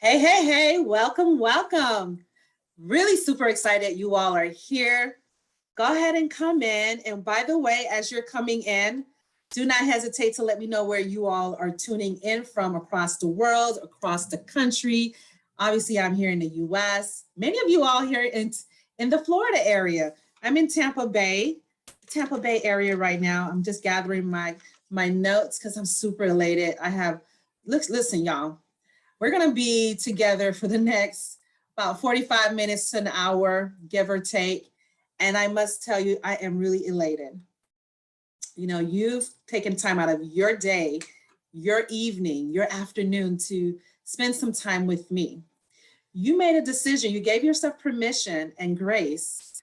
Hey, welcome, welcome. Really super excited you all are here. Go ahead and come in. And by the way, as you're coming in, do not hesitate to let me know where you all are tuning in from across the world, across the country. Obviously, I'm here in the US. Many of you all here in the Florida area. I'm in Tampa Bay area right now. I'm just gathering my notes because I'm super elated. Listen, y'all. We're going to be together for the next about 45 minutes to an hour, give or take. And I must tell you, I am really elated. You know, you've taken time out of your day, your evening, your afternoon to spend some time with me. You made a decision, you gave yourself permission and grace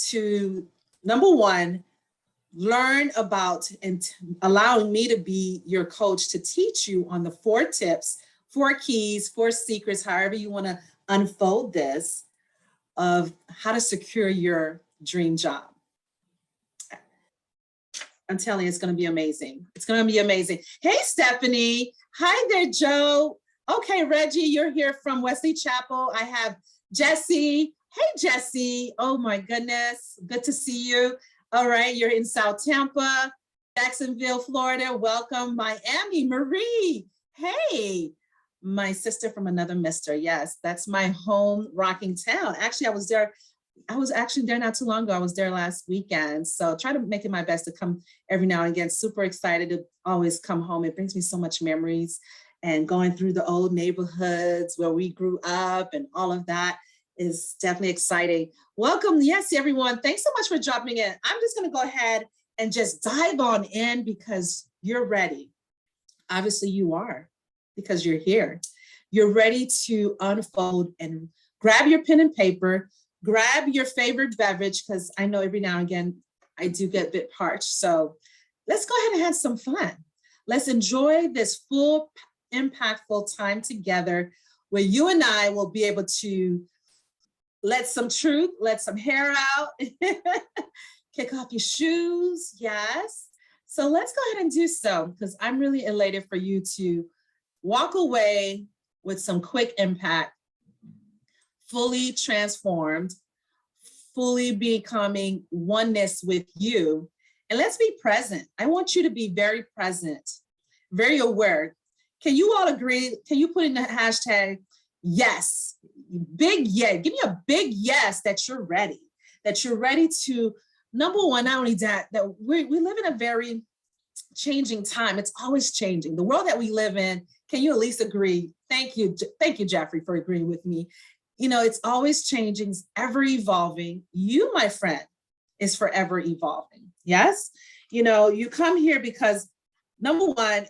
to, number one, learn about and allowing me to be your coach to teach you on the 4 tips, 4 keys, 4 secrets, however you want to unfold this, of how to secure your dream job. I'm telling you, it's going to be amazing. It's going to be amazing. Hey, Stephanie. Hi there, Joe. Okay, Reggie, you're here from Wesley Chapel. I have Jesse. Hey, Jesse. Oh, my goodness. Good to see you. All right, you're in South Tampa, Jacksonville, Florida. Welcome, Miami. Marie. Hey, my sister from another mister. Yes, that's my home rocking town. Actually, I was actually there not too long ago. I was there last weekend. So try to make it my best to come every now and again. Super excited to always come home. It brings me so much memories, and going through the old neighborhoods where we grew up and all of that is definitely exciting. Welcome. Yes, everyone. Thanks so much for dropping in. I'm just going to go ahead and just dive on in because you're ready. Obviously you are, because you're here. You're ready to unfold and grab your pen and paper, grab your favorite beverage, because I know every now and again I do get a bit parched. So let's go ahead and have some fun. Let's enjoy this full, impactful time together where you and I will be able to let some truth, let some hair out, kick off your shoes. Yes. So let's go ahead and do so, because I'm really elated for you to walk away with some quick impact, fully transformed, fully becoming oneness with you. And let's be present. I want you to be very present, very aware. Can you all agree? Can you put in the hashtag yes? Big yes. Give me a big yes that you're ready to, number one, not only that we live in a very changing time. It's always changing. The world that we live in, can you at least agree? Thank you, Jeffrey, for agreeing with me. You know, it's always changing, it's ever evolving. You, my friend, is forever evolving. Yes? You know, you come here because, number one,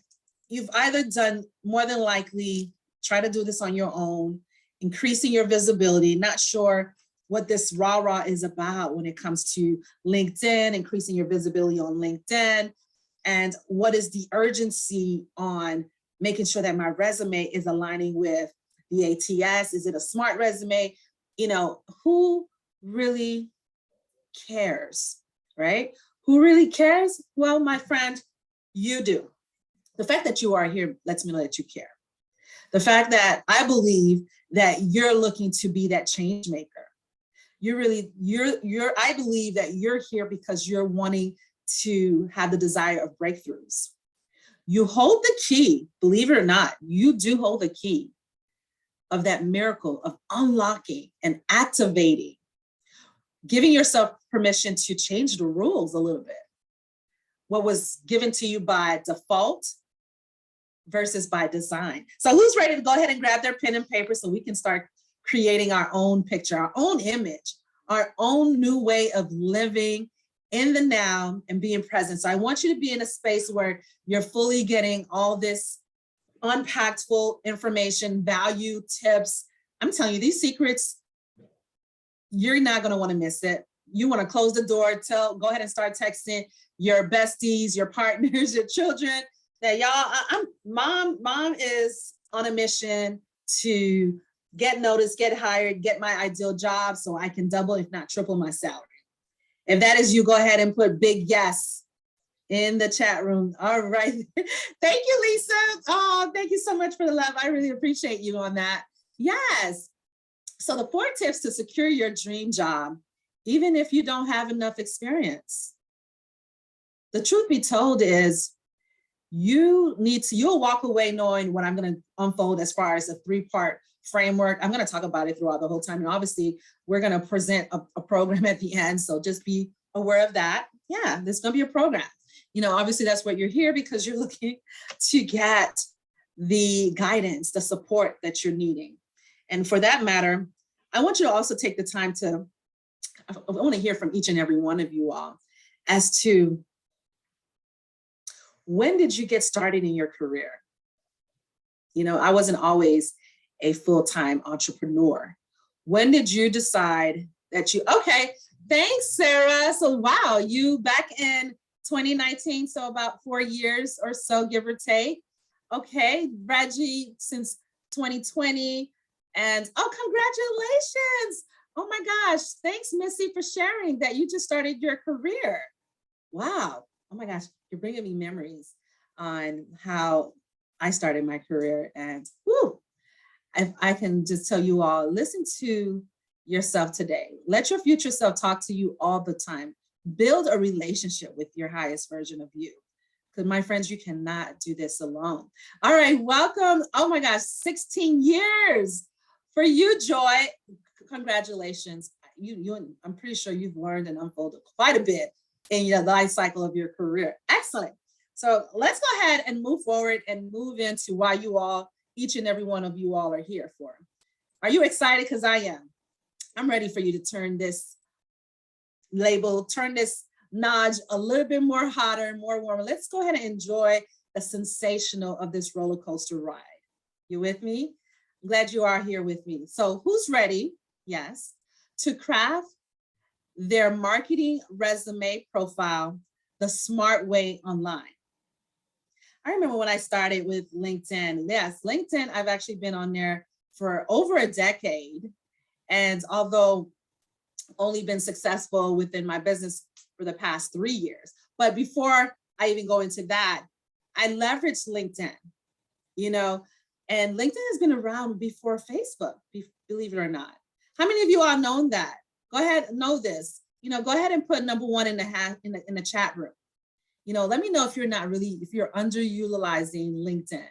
you've either done, more than likely, try to do this on your own, increasing your visibility, not sure what this rah-rah is about when it comes to LinkedIn, increasing your visibility on LinkedIn, and what is the urgency on making sure that my resume is aligning with the ATS? Is it a smart resume? You know, who really cares, right? Who really cares? Well, my friend, you do. The fact that you are here lets me know that you care. The fact that I believe that you're looking to be that change maker. I believe that you're here because you're wanting to have the desire of breakthroughs. You hold the key, believe it or not, you do hold the key of that miracle of unlocking and activating, giving yourself permission to change the rules a little bit. What was given to you by default versus by design. So who's ready to go ahead and grab their pen and paper so we can start creating our own picture, our own image, our own new way of living in the now and being present. So I want you to be in a space where you're fully getting all this unpacked full information, value, tips. I'm telling you, these secrets, you're not going to want to miss it. You want to close the door, go ahead and start texting your besties, your partners, your children, that y'all, mom is on a mission to get noticed, get hired, get my ideal job so I can double, if not triple my salary. If that is you, go ahead and put big yes in the chat room. All right. Thank you, Lisa. Oh, thank you so much for the love. I really appreciate you on that. Yes. So the 4 tips to secure your dream job, even if you don't have enough experience. The truth be told is you'll walk away knowing what I'm going to unfold as far as a 3-part framework. I'm going to talk about it throughout the whole time. And obviously we're going to present a program at the end. So just be aware of that. Yeah, there's going to be a program. Obviously that's what you're here because you're looking to get the guidance, the support that you're needing. And for that matter, I want you to also take the time I want to hear from each and every one of you all as to when did you get started in your career? I wasn't always a full-time entrepreneur. When did you decide that okay, thanks, Sarah. So wow, you back in 2019, so about 4 years or so, give or take. Okay, Reggie, since 2020. And congratulations. Oh my gosh, thanks, Missy, for sharing that you just started your career. Wow. Oh my gosh, you're bringing me memories on how I started my career. And whoo, I can just tell you all, listen to yourself today. Let your future self talk to you all the time. Build a relationship with your highest version of you. Because my friends, you cannot do this alone. All right, welcome. Oh my gosh, 16 years for you, Joy. Congratulations. I'm pretty sure you've learned and unfolded quite a bit in your life cycle of your career. Excellent. So let's go ahead and move forward and move into why each and every one of you all are here for. Are you excited? Because I am. I'm ready for you to turn this notch a little bit more hotter, more warmer. Let's go ahead and enjoy the sensational of this roller coaster ride. You with me? I'm glad you are here with me. So who's ready? Yes. To craft their marketing resume profile the smart way online. I remember when I started with LinkedIn. Yes, LinkedIn, I've actually been on there for over a decade. And although only been successful within my business for the past 3 years, but before I even go into that, I leveraged LinkedIn, and LinkedIn has been around before Facebook, believe it or not. How many of you all known that? Go ahead, know this. Go ahead and put number 1 in the chat room. Let me know if you're underutilizing LinkedIn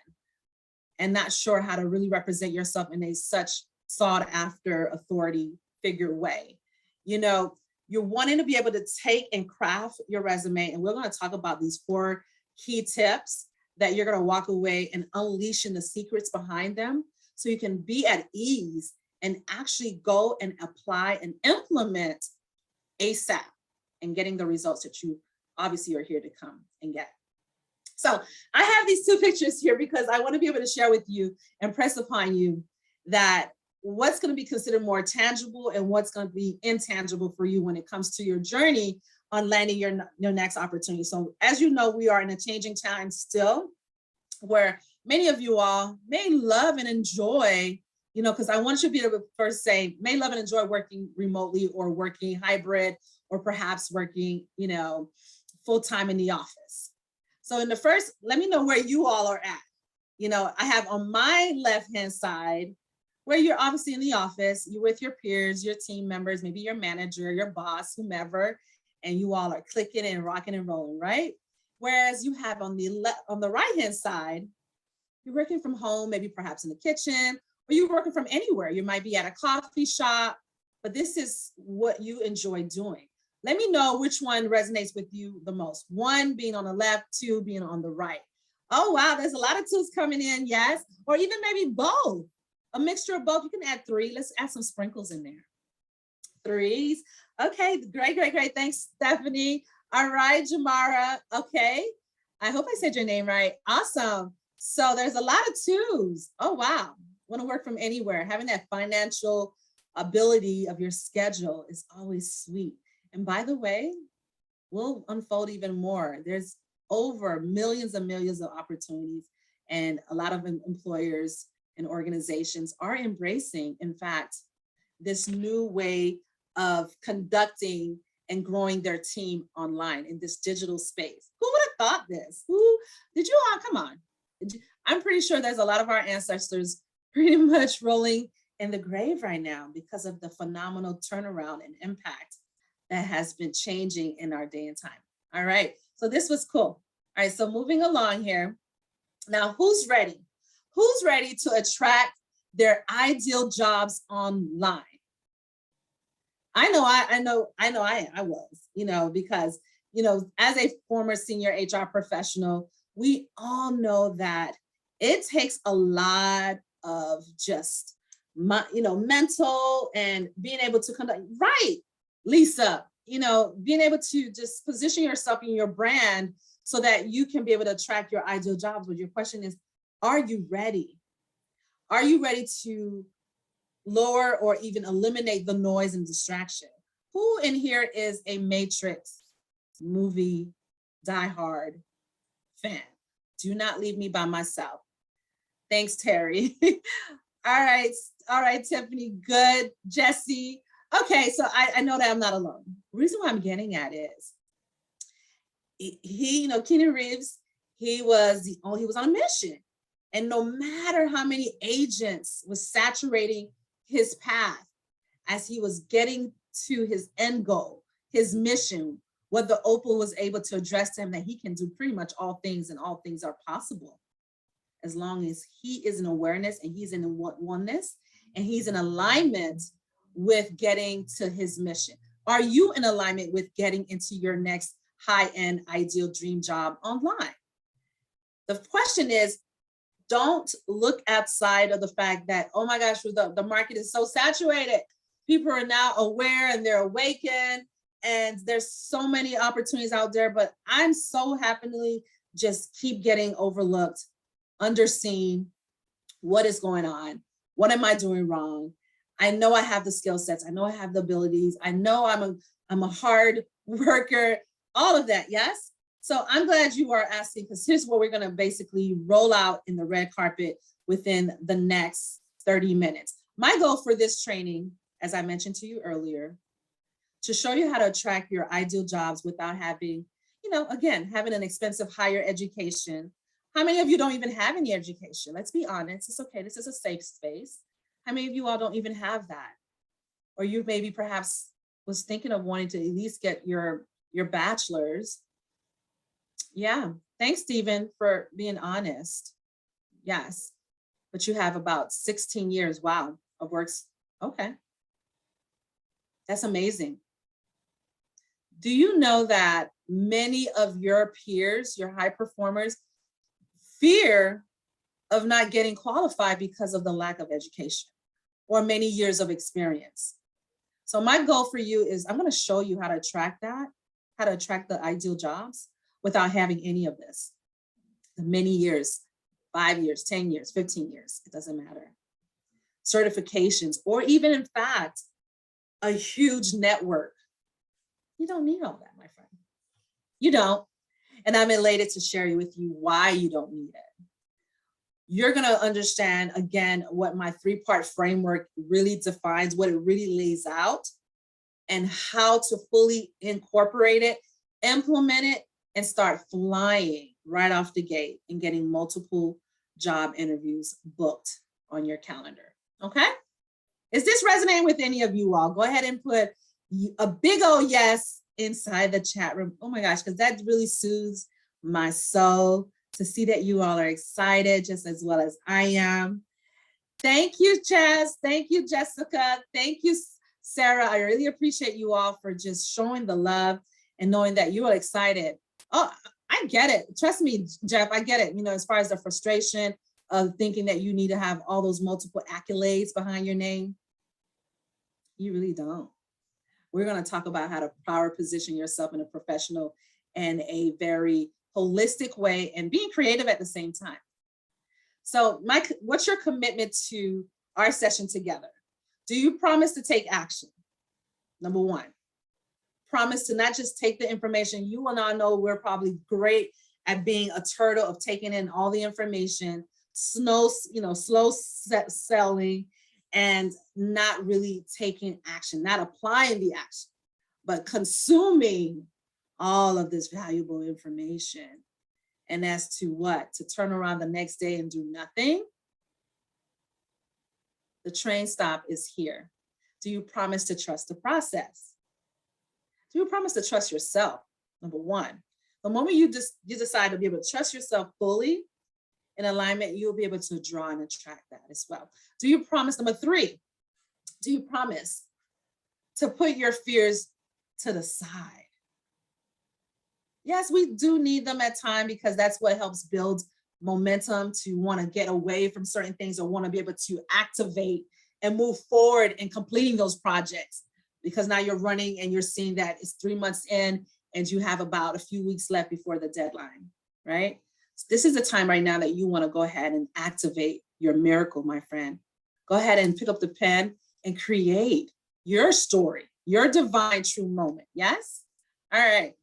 and not sure how to really represent yourself in a such sought after authority figure way. You're wanting to be able to take and craft your resume. And we're going to talk about these 4 key tips that you're going to walk away and unleashing the secrets behind them so you can be at ease and actually go and apply and implement ASAP and getting the results that you obviously are here to come and get. So I have these 2 pictures here because I want to be able to share with you and press upon you that what's going to be considered more tangible and what's going to be intangible for you when it comes to your journey on landing your next opportunity. So as you know, we are in a changing time still, where many of you all may love and enjoy, because I want you to be able to first say, may love and enjoy working remotely or working hybrid or perhaps working, full-time in the office. So in the first, let me know where you all are at. I have on my left-hand side, where you're obviously in the office, you're with your peers, your team members, maybe your manager, your boss, whomever, and you all are clicking and rocking and rolling, right? Whereas you have on the right-hand side, you're working from home, maybe perhaps in the kitchen, or you're working from anywhere. You might be at a coffee shop, but this is what you enjoy doing. Let me know which one resonates with you the most. 1 being on the left, 2 being on the right. Oh, wow, there's a lot of 2s coming in, yes. Or even maybe both. A mixture of both. You can add 3. Let's add some sprinkles in there. 3s. Okay, great. Thanks, Stephanie. All right, Jamara. Okay. I hope I said your name right. Awesome. So there's a lot of 2s. Oh, wow. Want to work from anywhere. Having that financial ability of your schedule is always sweet. And by the way, we'll unfold even more. There's over millions and millions of opportunities, and a lot of employers and organizations are embracing, in fact, this new way of conducting and growing their team online in this digital space. Who would have thought this? Who did you all come on? I'm pretty sure there's a lot of our ancestors pretty much rolling in the grave right now because of the phenomenal turnaround and impact that has been changing in our day and time. All right, so this was cool. All right, so moving along here. Now, who's ready? Who's ready to attract their ideal jobs online? I know, I was, because, as a former senior HR professional, we all know that it takes a lot of just, mental and being able to conduct, right, Lisa, being able to just position yourself in your brand so that you can be able to attract your ideal jobs. But your question is, are you ready? Are you ready to lower or even eliminate the noise and distraction? Who in here is a Matrix movie diehard fan? Do not leave me by myself. Thanks, Terry. All right, Tiffany, good. Jesse. Okay, so I know that I'm not alone. The reason why I'm getting at is he, Keanu Reeves, he was on a mission. And no matter how many agents was saturating his path as he was getting to his end goal, his mission, what the Opal was able to address to him, that he can do pretty much all things and all things are possible as long as he is in awareness and he's in oneness and he's in alignment with getting to his mission. Are you in alignment with getting into your next high-end ideal dream job online? The question is, don't look outside of the fact that, oh my gosh, the market is so saturated. People are now aware and they're awakened and there's so many opportunities out there, but I'm so happily just keep getting overlooked, underseen. What is going on? What am I doing wrong? I know I have the skill sets. I know I have the abilities. I know I'm a hard worker, all of that, yes? So I'm glad you are asking, because here's what we're gonna basically roll out in the red carpet within the next 30 minutes. My goal for this training, as I mentioned to you earlier, to show you how to attract your ideal jobs without having, again, having an expensive higher education. How many of you don't even have any education? Let's be honest, it's okay, this is a safe space. How many of you all don't even have that? Or you maybe perhaps was thinking of wanting to at least get your bachelor's. Yeah, thanks, Stephen, for being honest. Yes, but you have about 16 years, wow, of works. Okay, that's amazing. Do you know that many of your peers, your high performers, fear of not getting qualified because of the lack of education or many years of experience? So my goal for you is I'm going to show you how to attract that, how to attract the ideal jobs without having any of this. The many years, 5 years, 10 years, 15 years, it doesn't matter. Certifications, or even in fact, a huge network. You don't need all that, my friend. You don't. And I'm elated to share with you why you don't need it. You're going to understand, again, what my 3-part framework really defines, what it really lays out, and how to fully incorporate it, implement it, and start flying right off the gate and getting multiple job interviews booked on your calendar. Okay? Is this resonating with any of you all? Go ahead and put a big old yes inside the chat room. Oh my gosh, because that really soothes my soul to see that you all are excited just as well as I am. Thank you, Chaz. Thank you, Jessica. Thank you, Sarah. I really appreciate you all for just showing the love and knowing that you are excited. Oh, I get it. Trust me, Jeff, I get it. As far as the frustration of thinking that you need to have all those multiple accolades behind your name. You really don't. We're going to talk about how to power position yourself in a professional and a very holistic way and being creative at the same time. So what's your commitment to our session together? Do you promise to take action? Number one, promise to not just take the information. You and I know we're probably great at being a turtle of taking in all the information, slow selling, and not really taking action, not applying the action, but consuming all of this valuable information. And as to what? To turn around the next day and do nothing? The train stop is here. Do you promise to trust the process? Do you promise to trust yourself? Number one, the moment you decide to be able to trust yourself fully in alignment, you'll be able to draw and attract that as well. Do you promise? Number three, do you promise to put your fears to the side? Yes, we do need them at times because that's what helps build momentum to want to get away from certain things or want to be able to activate and move forward in completing those projects, because now you're running and you're seeing that it's 3 months in and you have about a few weeks left before the deadline, right? So this is the time right now that you want to go ahead and activate your miracle, my friend. Go ahead and pick up the pen and create your story, your divine true moment. Yes? All right.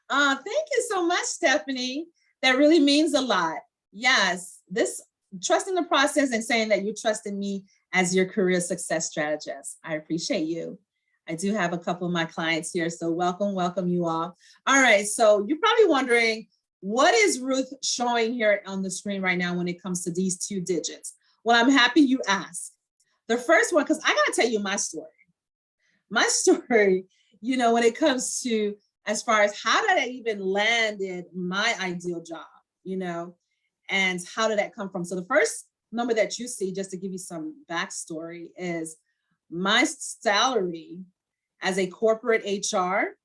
Thank you so much, Stephanie. That really means a lot. Yes, this trusting the process and saying that you trust in me as your career success strategist. I appreciate you. I do have a couple of my clients here, so welcome you all. All right, so you're probably wondering, what is Ruth showing here on the screen right now when it comes to these two digits? Well, I'm happy you asked. The first one, because I gotta tell you my story. My story, when it comes to as far as how did I even landed my ideal job, and how did that come from? So the first number that you see, just to give you some backstory, is my salary as a corporate HR.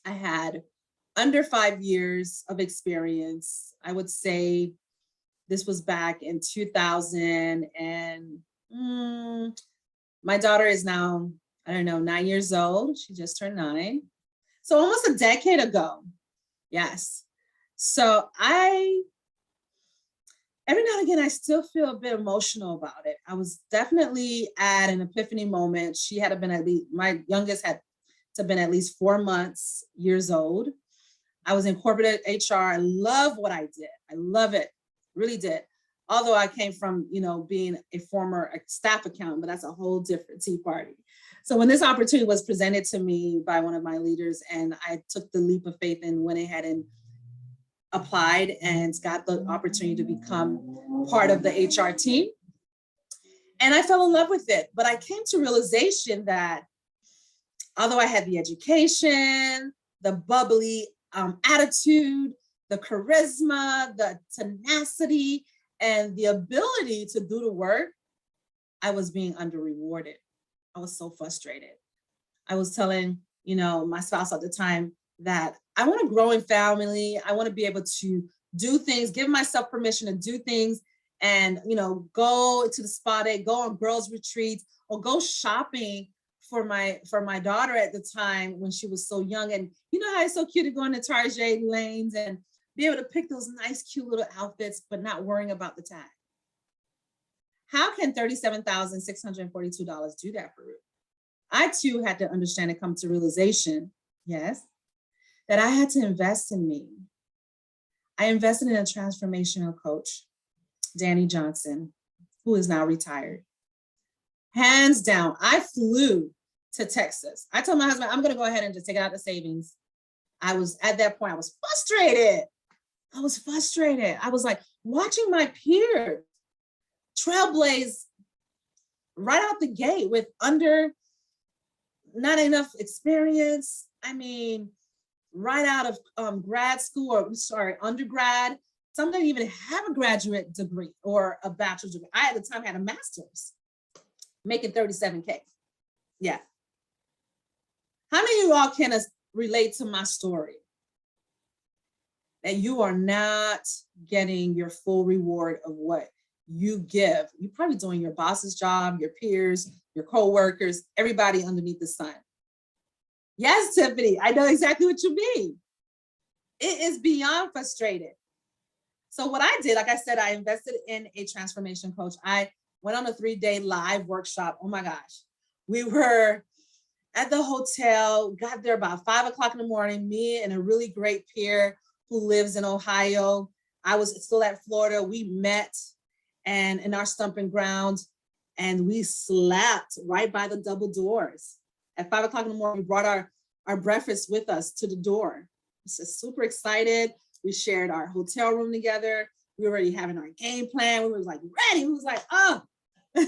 I had under 5 years of experience. I would say this was back in 2000, and my daughter is now, 9 years old. She just turned 9. So almost a decade ago. Yes. So every now and again, I still feel a bit emotional about it. I was definitely at an epiphany moment. She had been my youngest had to been at least 4 years old. I was in corporate HR. I love what I did. I love it, really did. Although I came from, being a former staff accountant, but that's a whole different tea party. So when this opportunity was presented to me by one of my leaders, and I took the leap of faith and went ahead and applied and got the opportunity to become part of the HR team. And I fell in love with it. But I came to realization that although I had the education, the bubbly attitude, the charisma, the tenacity, and the ability to do the work, I was being under-rewarded. I was so frustrated. I was telling, my spouse at the time that I want to grow in family. I want to be able to do things, give myself permission to do things and, go to the spa day, go on girls' retreats, or go shopping for my daughter at the time when she was so young. And you know how it's so cute to go into Target lanes and be able to pick those nice, cute little outfits, but not worrying about the tag. How can $37,642 do that for you? I too had to understand and come to realization, yes, that I had to invest in me. I invested in a transformational coach, Danny Johnson, who is now retired. Hands down, I flew to Texas. I told my husband, I'm going to go ahead and just take out the savings. At that point, I was frustrated. I was like watching my peers trailblaze right out the gate with not enough experience. Right out of undergrad. Some didn't even have a graduate degree or a bachelor's degree. I at the time had a master's, making $37K. Yeah. How many of you all can relate to my story? That you are not getting your full reward of what you give. You're probably doing your boss's job, your peers, your co-workers, everybody underneath the sun. Yes, Tiffany, I know exactly what you mean. It is beyond frustrated. So what I did, like I said, I invested in a transformation coach. I went on a 3-day live workshop. Oh my gosh. We were at the hotel, got there about 5 o'clock in the morning, me and a really great peer who lives in Ohio. I was still at Florida. We met and in our stomping grounds, and we slept right by the double doors. At 5 o'clock in the morning, we brought our breakfast with us to the door. So super excited. We shared our hotel room together. We were already having our game plan. We were like ready. We was like, oh, How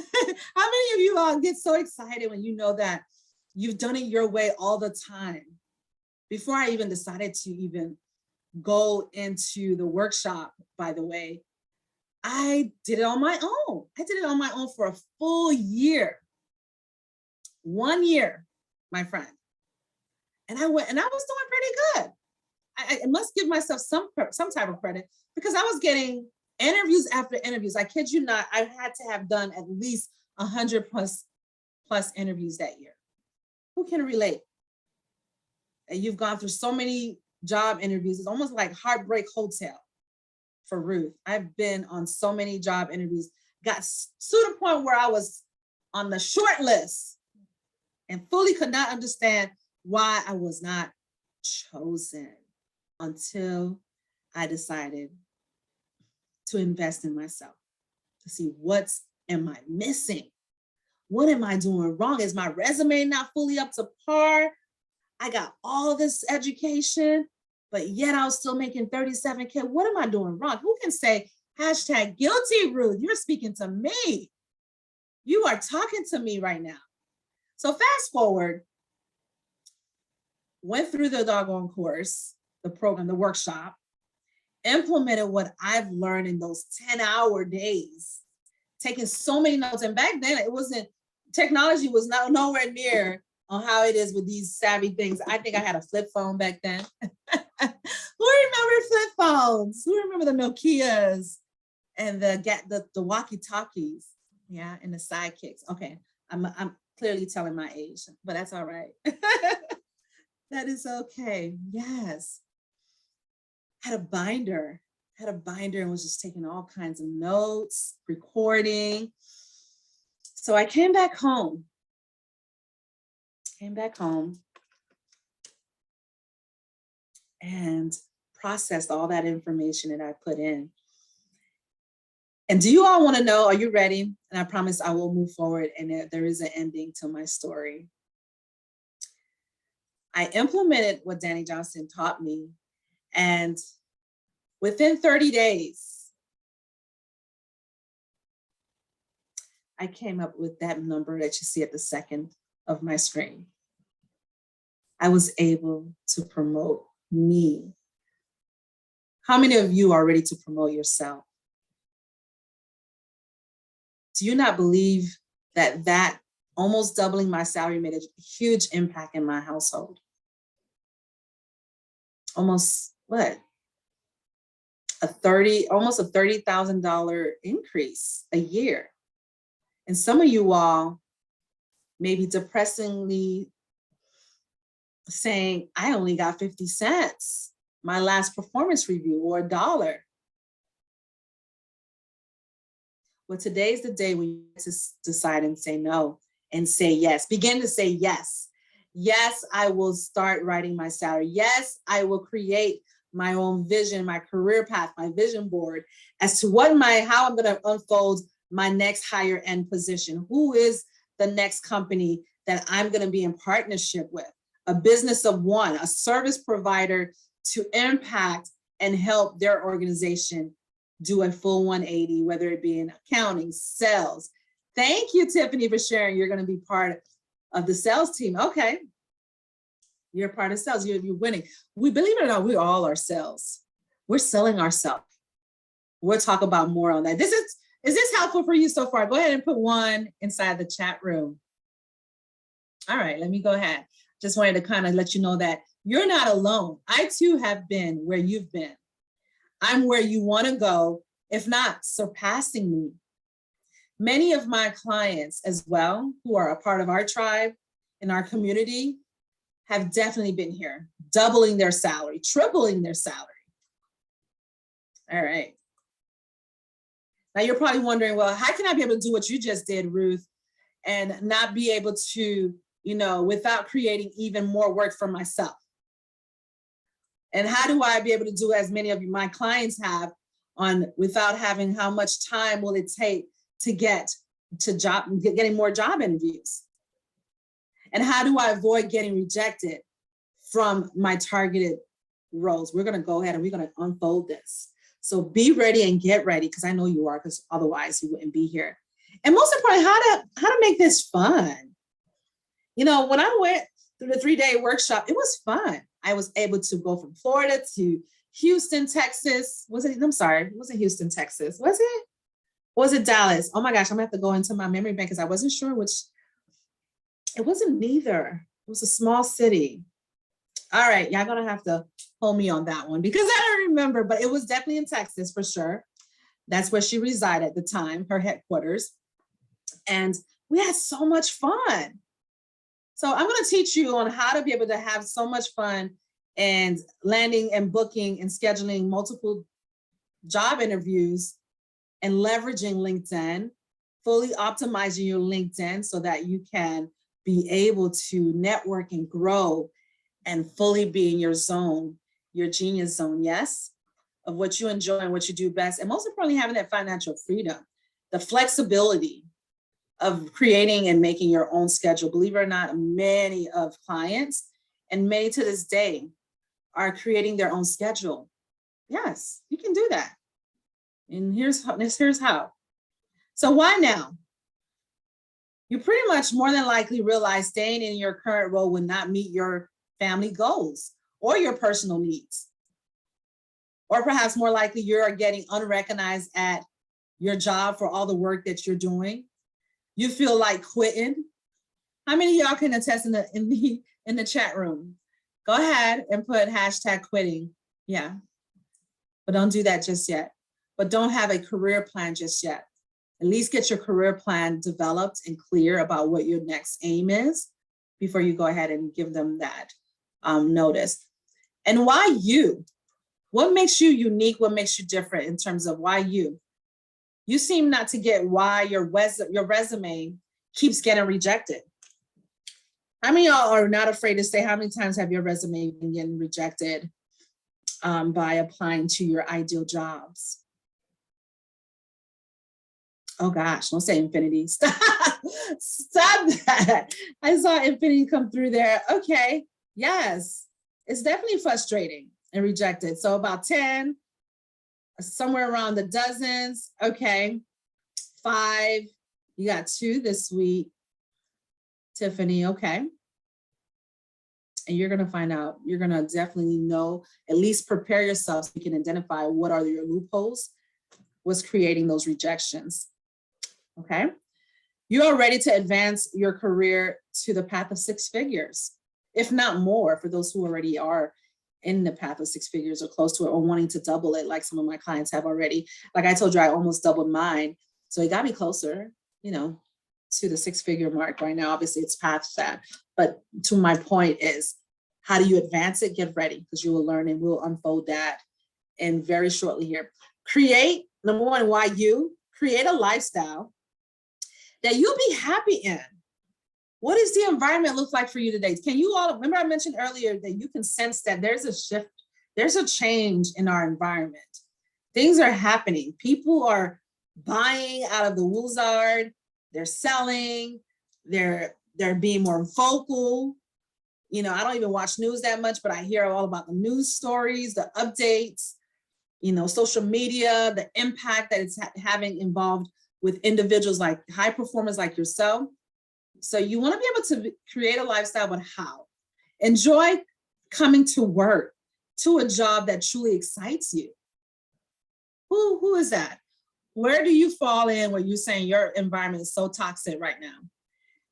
many of you all get so excited when you know that you've done it your way all the time? Before I even decided to even go into the workshop, by the way, I did it on my own. I did it on my own for a full year. 1 year, my friend. And I went, and I was doing pretty good. I must give myself some type of credit because I was getting interviews after interviews. I kid you not, I had to have done at least 100 plus interviews that year. Who can relate? And you've gone through so many job interviews. It's almost like Heartbreak Hotel for Ruth. I've been on so many job interviews, got to the point where I was on the short list and fully could not understand why I was not chosen until I decided to invest in myself, to see what am I missing? What am I doing wrong? Is my resume not fully up to par? I got all this education, but yet I was still making 37K. What am I doing wrong? Who can say hashtag guilty, Ruth? You're speaking to me. You are talking to me right now. So fast forward, went through the doggone course, the program, the workshop, implemented what I've learned in those 10-hour days, taking so many notes. And back then it wasn't, technology was nowhere near on how it is with these savvy things. I think I had a flip phone back then. Who remember flip phones? Who remember the Nokias and the walkie-talkies? Yeah, and the sidekicks. Okay, I'm clearly telling my age, but that's all right. That is okay. Yes. Had a binder and was just taking all kinds of notes, recording. So I came back home and processed all that information that I put in. And do you all want to know, are you ready? And I promise I will move forward and there is an ending to my story. I implemented what Danny Johnston taught me, and within 30 days, I came up with that number that you see at the second of my screen. I was able to promote me. How many of you are ready to promote yourself? Do you not believe that almost doubling my salary made a huge impact in my household? Almost what? Almost a $30,000 increase a year. And some of you all may be depressingly saying, I only got 50 cents, my last performance review, or $1. Well, today's the day when you decide and say no and say yes. Begin to say yes. Yes, I will start writing my salary. Yes, I will create my own vision, my career path, my vision board as to how I'm going to unfold my next higher end position. Who is the next company that I'm going to be in partnership with? A business of one, a service provider to impact and help their organization do a full 180, whether it be in accounting, sales. Thank you, Tiffany, for sharing. You're going to be part of the sales team. Okay. You're part of sales. You're winning. We, believe it or not, we all are sales. We're selling ourselves. We'll talk about more on that. Is this helpful for you so far? Go ahead and put 1 inside the chat room. All right, let me go ahead. Just wanted to kind of let you know that you're not alone. I too have been where you've been. I'm where you want to go, if not surpassing me. Many of my clients as well, who are a part of our tribe in our community, have definitely been here, doubling their salary, tripling their salary. All right. Now you're probably wondering, well, how can I be able to do what you just did, Ruth, and not be able to, without creating even more work for myself? And how do I be able to do as many of my clients have without having how much time will it take to getting more job interviews? And how do I avoid getting rejected from my targeted roles? We're going to go ahead and we're going to unfold this. So be ready and get ready, because I know you are, because otherwise you wouldn't be here. And most importantly, how to make this fun. You know, when I went through the 3-day workshop, it was fun. I was able to go from Florida to Houston, Texas. I'm sorry, it wasn't Houston, Texas. Was it? Or was it Dallas? Oh my gosh, I'm gonna have to go into my memory bank because I wasn't sure which. It wasn't neither. It was a small city. All right, y'all gonna have to hold me on that one because I don't remember, but it was definitely in Texas for sure. That's where she resided at the time, her headquarters. And we had so much fun. So I'm going to teach you on how to be able to have so much fun and landing and booking and scheduling multiple job interviews and leveraging LinkedIn, fully optimizing your LinkedIn so that you can be able to network and grow and fully be in your zone, your genius zone, yes, of what you enjoy and what you do best. And most importantly, having that financial freedom, the flexibility of creating and making your own schedule. Believe it or not, many of clients and many to this day are creating their own schedule. Yes, you can do that. And here's how. So why now? You pretty much more than likely realize staying in your current role would not meet your family goals or your personal needs. Or perhaps more likely you're getting unrecognized at your job for all the work that you're doing. You feel like quitting. How many of y'all can attest in the chat room? Go ahead and put hashtag quitting. Yeah, but don't do that just yet. But don't have a career plan just yet. At least get your career plan developed and clear about what your next aim is before you go ahead and give them that notice. And why you? What makes you unique? What makes you different in terms of why you? You seem not to get why your resume keeps getting rejected. How many of y'all are not afraid to say how many times have your resume been getting rejected by applying to your ideal jobs? Oh gosh, don't say infinity. Stop, stop that. I saw infinity come through there. Okay, yes, it's definitely frustrating and rejected. So about 10, somewhere around the dozens. Okay, 5, you got 2 this week. Tiffany, okay. And you're gonna find out, you're gonna definitely know, at least prepare yourself so you can identify what are your loopholes, what's creating those rejections. Okay, you are ready to advance your career to the path of 6 figures, if not more, for those who already are in the path of 6 figures or close to it or wanting to double it, like some of my clients have already. Like I told you, I almost doubled mine. So it got me closer, you know, to the 6-figure mark right now. Obviously it's past that, but to my point is, how do you advance it? Get ready, because you will learn and we'll unfold that in very shortly here. Create, number one, why you create a lifestyle that you'll be happy in. What does the environment look like for you today? Can you all, remember I mentioned earlier that you can sense that there's a shift, there's a change in our environment. Things are happening. People are buying out of the woozard, they're selling, they're being more vocal. You know, I don't even watch news that much, but I hear all about the news stories, the updates, you know, social media, the impact that it's having involved with individuals like high performers like yourself. So you want to be able to create a lifestyle, but how? Enjoy coming to work, to a job that truly excites you. Who is that? Where do you fall in where you're saying your environment is so toxic right now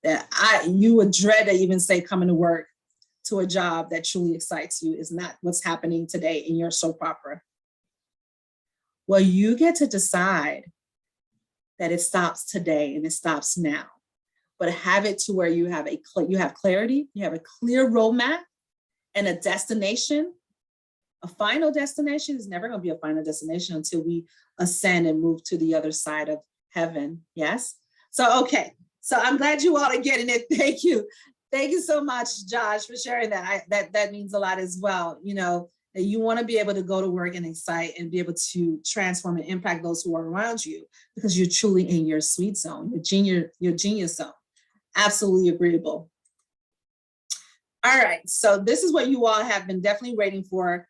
that you would dread to even say coming to work to a job that truly excites you is not what's happening today in your soap opera? Well, you get to decide that it stops today and it stops now, but have it to where you have clarity, you have a clear roadmap and a destination. A final destination is never going to be a final destination until we ascend and move to the other side of heaven. Yes. So, okay. So I'm glad you all are getting it. Thank you. Thank you so much, Josh, for sharing that. That means a lot as well. You know, that you want to be able to go to work and excite and be able to transform and impact those who are around you because you're truly in your sweet zone, your genius zone. Absolutely agreeable. All right. So this is what you all have been definitely waiting for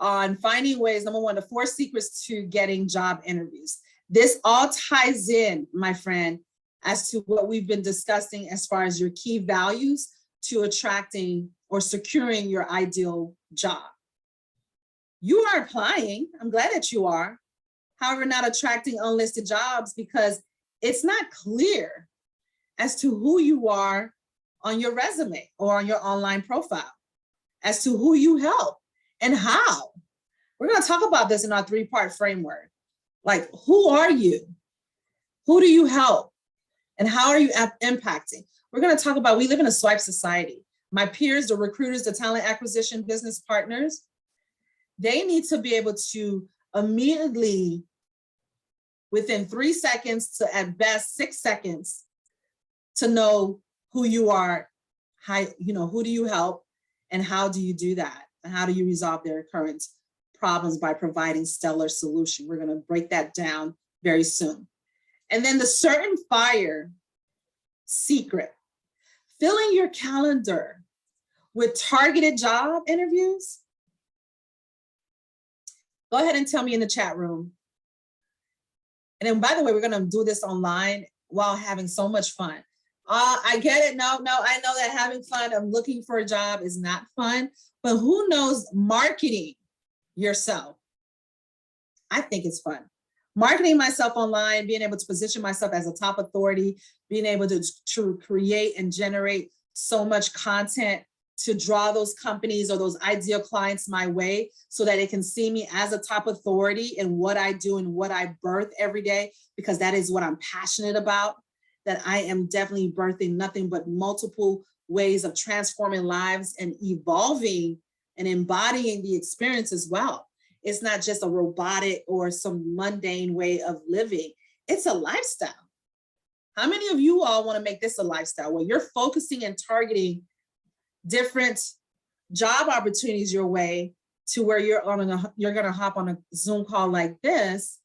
on finding ways. Number one, the 4 secrets to getting job interviews. This all ties in, my friend, as to what we've been discussing as far as your key values to attracting or securing your ideal job. You are applying. I'm glad that you are. However, not attracting unlisted jobs because it's not clear as to who you are on your resume or on your online profile, as to who you help and how. We're going to talk about this in our 3-part framework. Like, who are you? Who do you help? And how are you impacting? We're going to talk about, we live in a swipe society. My peers, the recruiters, the talent acquisition business partners, they need to be able to immediately, within 3 seconds to at best 6 seconds, to know who you are, how, who do you help, and how do you do that? And how do you resolve their current problems by providing stellar solution? We're going to break that down very soon. And then the certain fire secret, filling your calendar with targeted job interviews. Go ahead and tell me in the chat room. And then, by the way, we're going to do this online while having so much fun. I get it. No, I know that having fun of looking for a job is not fun, but who knows marketing yourself? I think it's fun. Marketing myself online, being able to position myself as a top authority, being able to create and generate so much content to draw those companies or those ideal clients my way so that they can see me as a top authority in what I do and what I birth every day, because that is what I'm passionate about, that I am definitely birthing nothing but multiple ways of transforming lives and evolving and embodying the experience as well. It's not just a robotic or some mundane way of living. It's a lifestyle. How many of you all want to make this a lifestyle where you're focusing and targeting different job opportunities your way to where you're going to hop on a Zoom call like this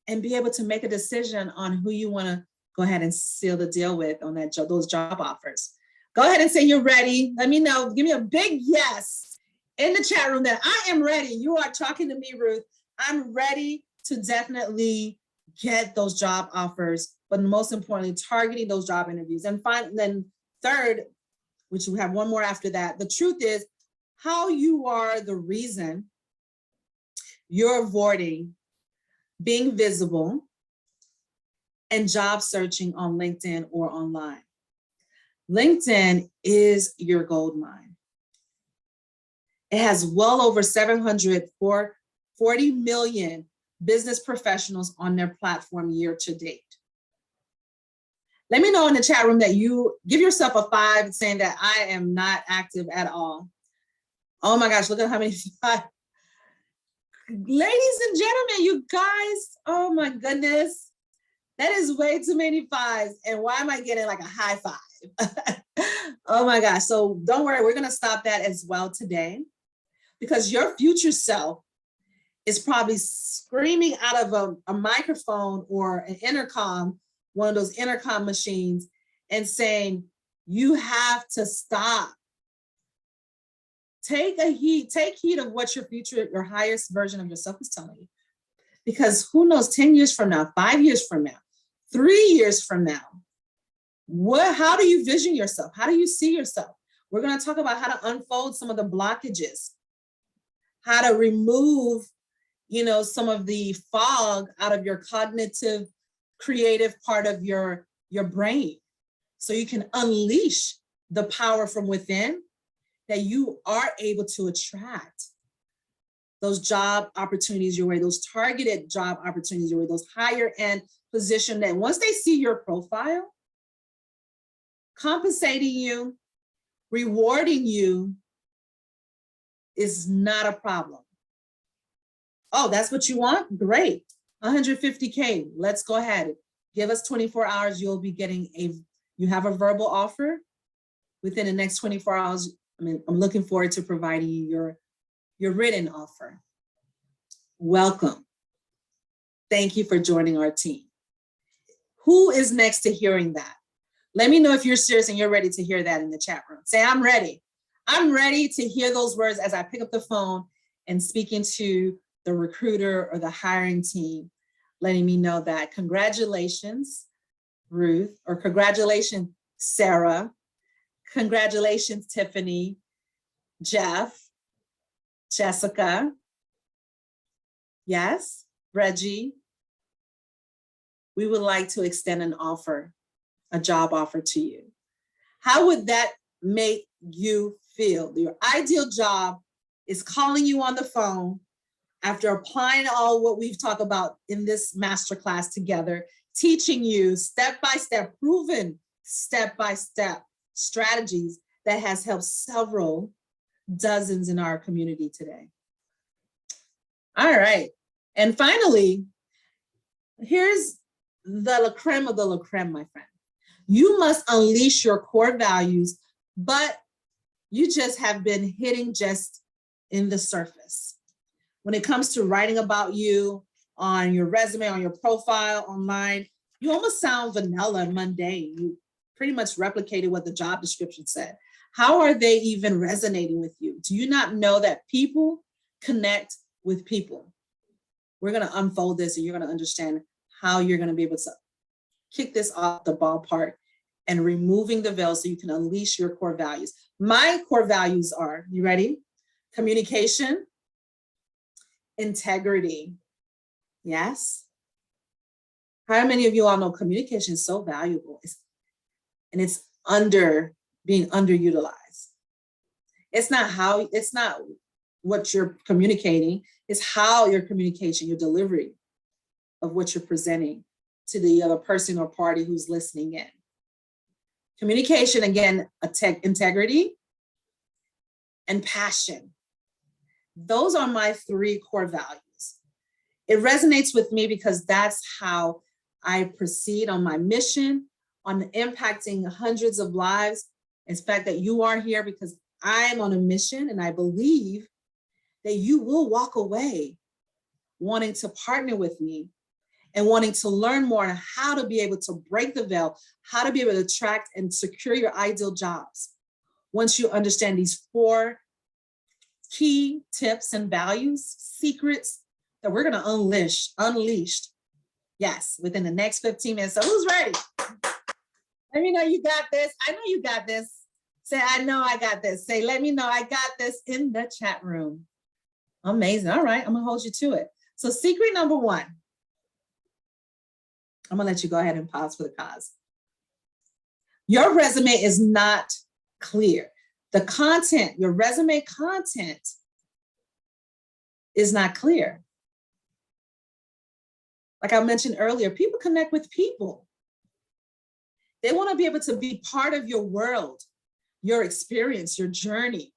and be able to make a decision on who you want to go ahead and seal the deal with on those job offers? Go ahead and say you're ready. Let me know. Give me a big yes in the chat room that I am ready. You are talking to me, Ruth. I'm ready to definitely get those job offers, but most importantly, targeting those job interviews. And then third, which we have one more after that, the truth is how you are the reason you're avoiding being visible and job searching on LinkedIn or online. LinkedIn is your gold mine. It has well over 740 million business professionals on their platform year to date. Let me know in the chat room that you give yourself a 5 saying that I am not active at all. Oh my gosh, look at how many 5. Ladies and gentlemen, you guys, oh my goodness. That is way too many 5s. And why am I getting like a high 5? Oh my gosh. So don't worry, we're going to stop that as well today, because your future self is probably screaming out of a microphone or an intercom, one of those intercom machines, and saying, you have to stop. Take heed of what your future, your highest version of yourself is telling you. Because who knows, 10 years from now, 5 years from now, 3 years from now, how do you vision yourself? How do you see yourself? We're going to talk about how to unfold some of the blockages, how to remove, some of the fog out of your cognitive, creative part of your brain, so you can unleash the power from within, that you are able to attract those job opportunities your way, those targeted job opportunities your way, those higher end position that once they see your profile, compensating you, rewarding you is not a problem. Oh, that's what you want? Great. 150K. Let's go ahead. Give us 24 hours. You'll be getting you have a verbal offer within the next 24 hours. I'm looking forward to providing you your written offer. Welcome. Thank you for joining our team. Who is next to hearing that? Let me know if you're serious and you're ready to hear that in the chat room. Say, I'm ready. I'm ready to hear those words as I pick up the phone and speaking to the recruiter or the hiring team, letting me know that congratulations, Ruth, or congratulations, Sarah. Congratulations, Tiffany, Jeff, Jessica. Yes, Reggie. We would like to extend an offer, a job offer to you. How would that make you feel? Your ideal job is calling you on the phone after applying all what we've talked about in this masterclass together, teaching you step-by-step, proven step-by-step strategies that has helped several dozens in our community today. All right. And finally, here's the la creme of the la creme, my friend. You must unleash your core values, but you just have been hitting just in the surface. When it comes to writing about you on your resume, on your profile, online, you almost sound vanilla and mundane. You pretty much replicated what the job description said. How are they even resonating with you? Do you not know that people connect with people? We're going to unfold this and you're going to understand how you're going to be able to kick this off the ballpark and removing the veil so you can unleash your core values. My core values are, you ready? Communication, integrity. Yes. How many of you all know communication is so valuable and it's being underutilized. It's not what you're communicating, it's how your communication, your delivery of what you're presenting to the other person or party who's listening in. Communication, again, integrity and passion. Those are my 3 core values. It resonates with me because that's how I proceed on my mission, on impacting hundreds of lives. It's the fact that you are here because I am on a mission and I believe that you will walk away wanting to partner with me and wanting to learn more on how to be able to break the veil, how to be able to attract and secure your ideal jobs. Once you understand these 4 key tips and values, secrets that we're gonna unleash, yes, within the next 15 minutes. So who's ready? Let me know you got this. I know you got this. Say, I know I got this. Say, let me know I got this in the chat room. Amazing. All right, I'm gonna hold you to it. So secret number 1, I'm gonna let you go ahead and pause for the cause. Your resume is not clear. The content, your resume content is not clear. Like I mentioned earlier, people connect with people. They want to be able to be part of your world, your experience, your journey.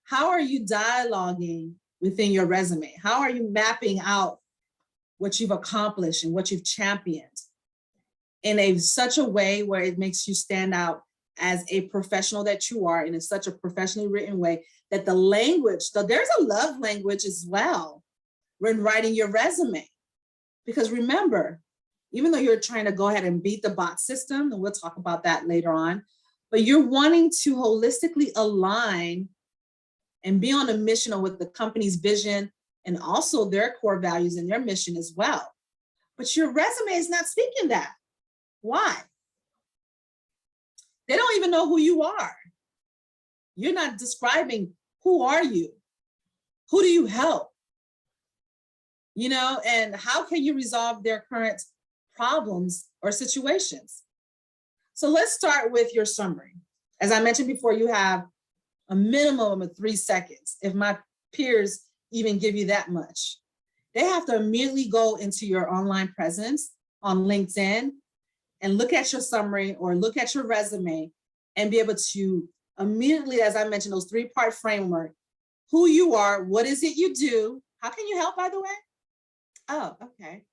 How are you dialoguing within your resume? How are you mapping out what you've accomplished and what you've championed in such a way where it makes you stand out as a professional that you are, and in such a professionally written way that the language, so there's a love language as well when writing your resume. Because remember, even though you're trying to go ahead and beat the bot system, and we'll talk about that later on, but you're wanting to holistically align and be on a mission with the company's vision and also their core values and their mission as well. But your resume is not speaking that. Why? They don't even know who you are. You're not describing who are you? Who do you help? You know, and how can you resolve their current problems or situations? So let's start with your summary. As I mentioned before, you have a minimum of 3 seconds. If my peers even give you that much, they have to immediately go into your online presence on LinkedIn and look at your summary or look at your resume and be able to immediately, as I mentioned, those 3-part framework, who you are, what is it you do? How can you help, by the way? Oh, okay.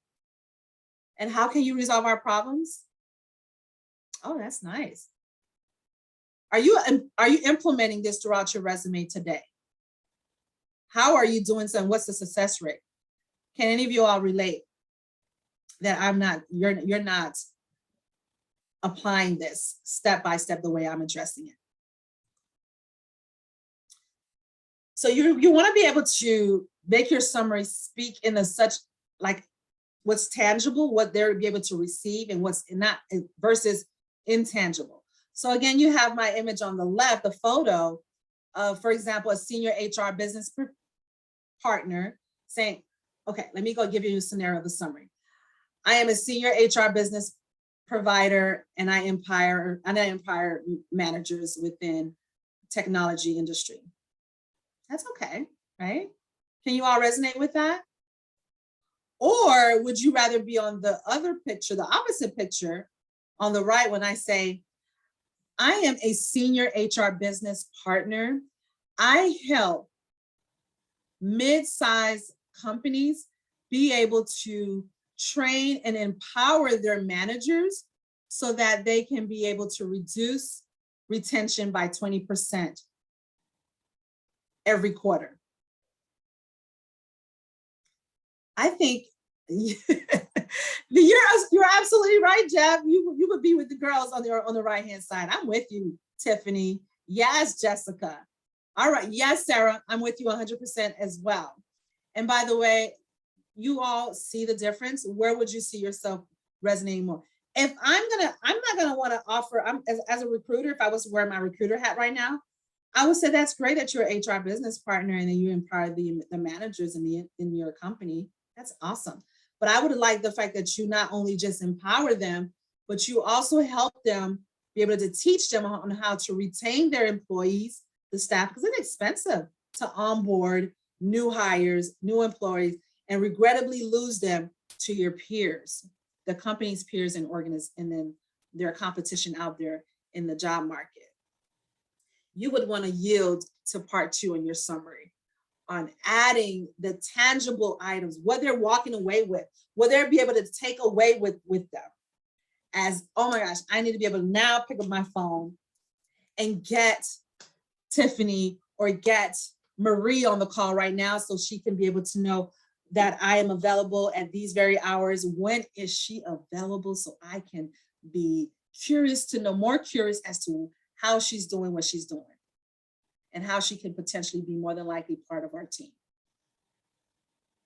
And how can you resolve our problems? Oh, that's nice. Are you implementing this throughout your resume today? How are you doing so? What's the success rate? Can any of you all relate that you're not applying this step by step the way I'm addressing it? So you want to be able to make your summary speak in such like what's tangible, what they'll be able to receive, and what's not versus intangible. So again, you have my image on the left, the photo of, for example, a senior HR business partner saying, okay, let me go give you a scenario of a summary. I am a senior HR business provider, and I empower managers within technology industry. That's okay, right? Can you all resonate with that? Or would you rather be on the other picture, the opposite picture on the right, when I say, I am a senior HR business partner. I help mid-sized companies be able to train and empower their managers so that they can be able to reduce retention by 20% every quarter. I think you're absolutely right, Jeff. You would be with the girls on the right-hand side. I'm with you, Tiffany. Yes, Jessica. All right. Yes, Sarah, I'm with you 100% as well. And by the way, you all see the difference. Where would you see yourself resonating more? If I'm not gonna want to offer, as a recruiter, if I was wearing my recruiter hat right now, I would say that's great that you're an HR business partner and then you empower the managers in your company. That's awesome. But I would like the fact that you not only just empower them, but you also help them be able to teach them on how to retain their employees, the staff, because it's expensive to onboard new hires, new employees, and regrettably lose them to your peers, the company's peers and then their competition out there in the job market. You would want to yield to part 2 in your summary on adding the tangible items, what they're walking away with, what they'll be able to take away with them. As, oh my gosh, I need to be able to now pick up my phone and get Tiffany or get Marie on the call right now so she can be able to know that I am available at these very hours. When is she available? So I can be curious to know, more curious as to how she's doing what she's doing and how she can potentially be more than likely part of our team.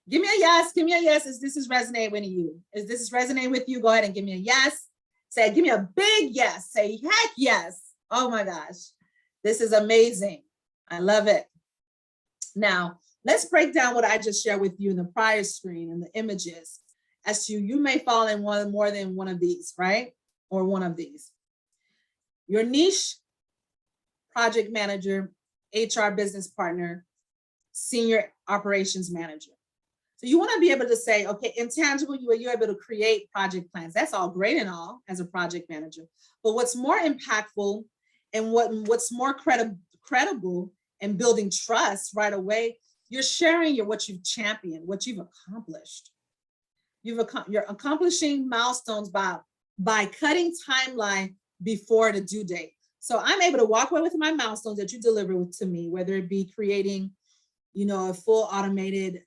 Give me a yes. Give me a yes. Is this is resonating with you? Is this is resonating with you? Go ahead and give me a yes. Say, give me a big yes. Say, heck yes. Oh my gosh. This is amazing. I love it. Now, let's break down what I just shared with you in the prior screen and the images as to you may fall in more than one of these, right? Or one of these. Your niche, project manager, HR business partner, senior operations manager. So you want to be able to say, okay, intangible, you're able to create project plans. That's all great and all as a project manager. But what's more impactful and what's more credible and building trust right away, you're sharing what you've championed, what you've accomplished. You're accomplishing milestones by cutting timeline before the due date. So I'm able to walk away with my milestones that you deliver to me, whether it be creating, a full automated,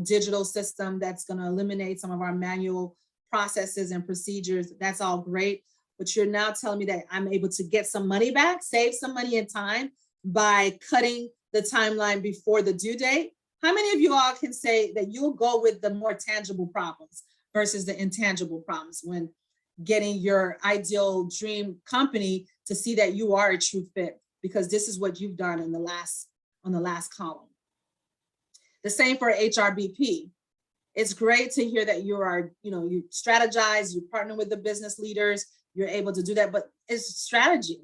digital system that's going to eliminate some of our manual processes and procedures. That's all great. But you're now telling me that I'm able to get some money back, save some money and time by cutting the timeline before the due date. How many of you all can say that you'll go with the more tangible problems versus the intangible problems when getting your ideal dream company to see that you are a true fit, because this is what you've done on the last column. The same for HRBP. It's great to hear that you strategize, you partner with the business leaders, you're able to do that, but it's strategy.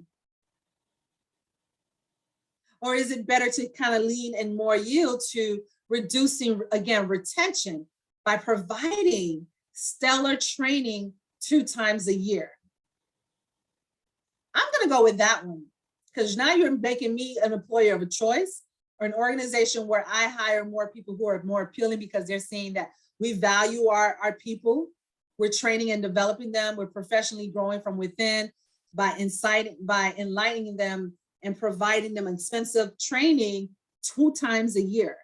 Or is it better to kind of lean and more yield to reducing, again, retention by providing stellar training 2 times a year? I'm going to go with that one, because now you're making me an employer of a choice, or an organization where I hire more people who are more appealing because they're seeing that we value our people. We're training and developing them. We're professionally growing from within by enlightening them and providing them expensive training 2 times a year.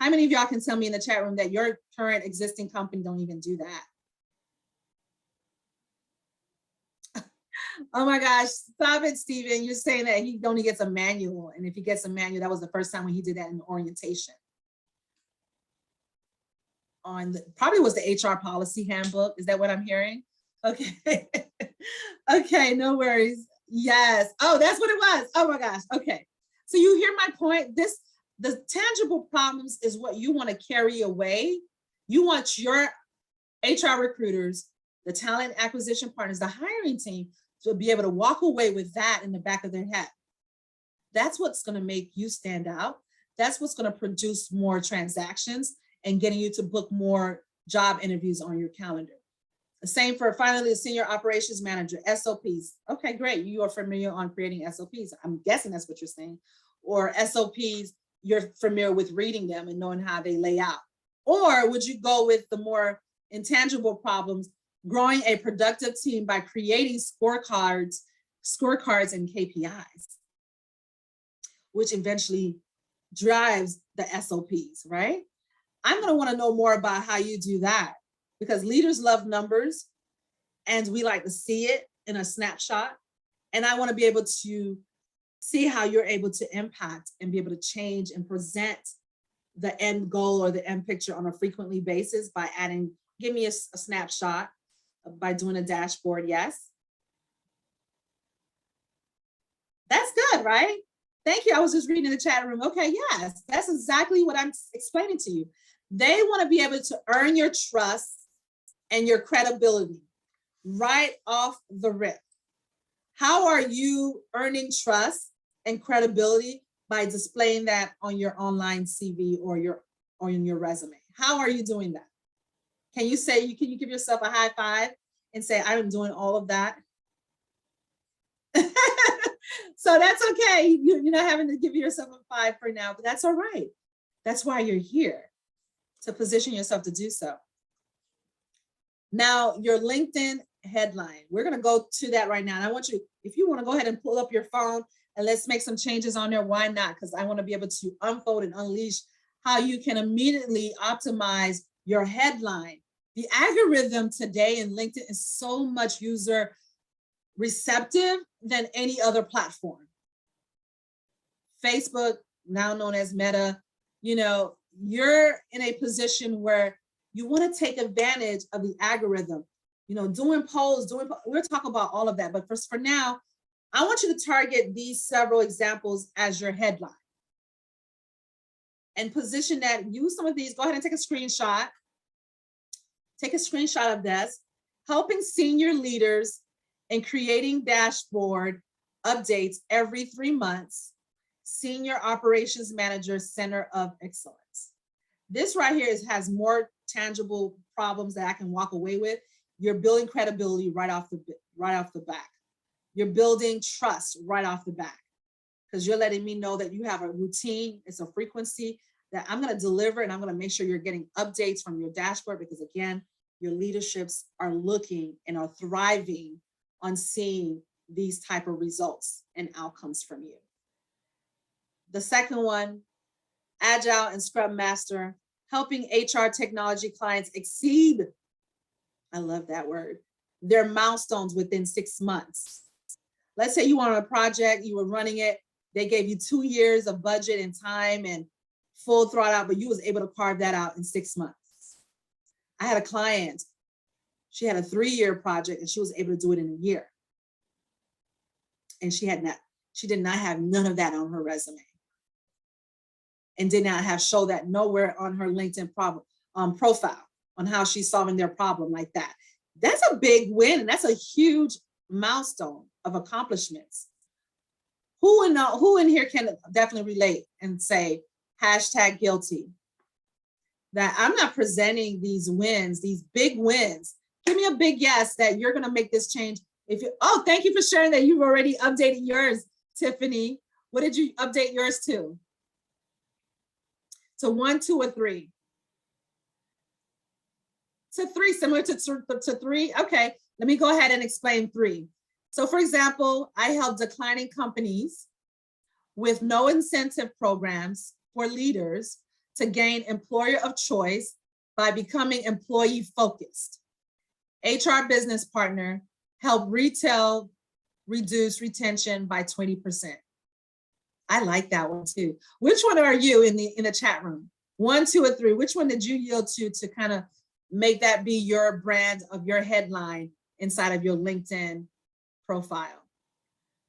How many of y'all can tell me in the chat room that your current existing company don't even do that? Oh my gosh, stop it, Stephen. You're saying that he only gets a manual. And if he gets a manual, that was the first time when he did that in orientation. probably was the HR policy handbook. Is that what I'm hearing? Okay. Okay, no worries. Yes. Oh, that's what it was. Oh my gosh. Okay. So you hear my point? The tangible problems is what you want to carry away. You want your HR recruiters, the talent acquisition partners, the hiring team to be able to walk away with that in the back of their head. That's what's going to make you stand out. That's what's going to produce more transactions and getting you to book more job interviews on your calendar. The same for finally the senior operations manager, SOPs. Okay, great. You are familiar on creating SOPs. I'm guessing that's what you're saying. Or SOPs, you're familiar with reading them and knowing how they lay out. Or would you go with the more intangible problems, growing a productive team by creating scorecards and KPIs, which eventually drives the SOPs, right? I'm going to want to know more about how you do that, because leaders love numbers and we like to see it in a snapshot. And I want to be able to see how you're able to impact and be able to change and present the end goal or the end picture on a frequently basis by adding, give me a snapshot by doing a dashboard. Yes. That's good, right? Thank you. I was just reading in the chat room. Okay, yes, that's exactly what I'm explaining to you. They want to be able to earn your trust and your credibility right off the rip. How are you earning trust and credibility? By displaying that on your online CV or in your resume. How are you doing that? Can you give yourself a high five and say, I'm doing all of that? So that's okay. You're not having to give yourself a 5 for now, but that's all right. That's why you're here, to position yourself to do so. Now, your LinkedIn headline, we're going to go to that right now. And I want you, if you want to go ahead and pull up your phone and let's make some changes on there, why not? Because I want to be able to unfold and unleash how you can immediately optimize your headline. The algorithm today in LinkedIn is so much user receptive than any other platform. Facebook, now known as Meta, you're in a position where you want to take advantage of the algorithm, doing polls, we'll talk about all of that. But for now, I want you to target these several examples as your headline and position that, use some of these, go ahead and take a screenshot. Take a screenshot of this, helping senior leaders in creating dashboard updates every 3 months, Senior Operations Manager Center of Excellence. This right here has more tangible problems that I can walk away with. You're building credibility right off the back. You're building trust right off the back, because you're letting me know that you have a routine, it's a frequency that I'm going to deliver, and I'm going to make sure you're getting updates from your dashboard, because again, your leaderships are looking and are thriving on seeing these type of results and outcomes from you. The second one, Agile and Scrum Master, helping HR technology clients exceed, I love that word, their milestones within 6 months. Let's say you were on a project, you were running it, they gave you 2 years of budget and time and full throttle out, but you was able to carve that out in 6 months. I had a client, she had a 3-year project and she was able to do it in a year. And she did not have none of that on her resume, and did not have show that nowhere on her LinkedIn profile on how she's solving their problem like that. That's a big win, and that's a huge milestone of accomplishments. Who in here can definitely relate and say #guilty? That I'm not presenting these wins, these big wins. Give me a big yes that you're going to make this change. Thank you for sharing that you've already updated yours, Tiffany. What did you update yours to? To 1, 2, or 3? To 3, similar to 3. Okay, let me go ahead and explain 3. So for example, I help declining companies with no incentive programs for leaders to gain employer of choice by becoming employee focused. HR business partner, help retail reduce retention by 20%. I like that one too. Which one are you in the chat room? 1, 2, or 3. Which one did you yield to kind of make that be your brand of your headline inside of your LinkedIn profile?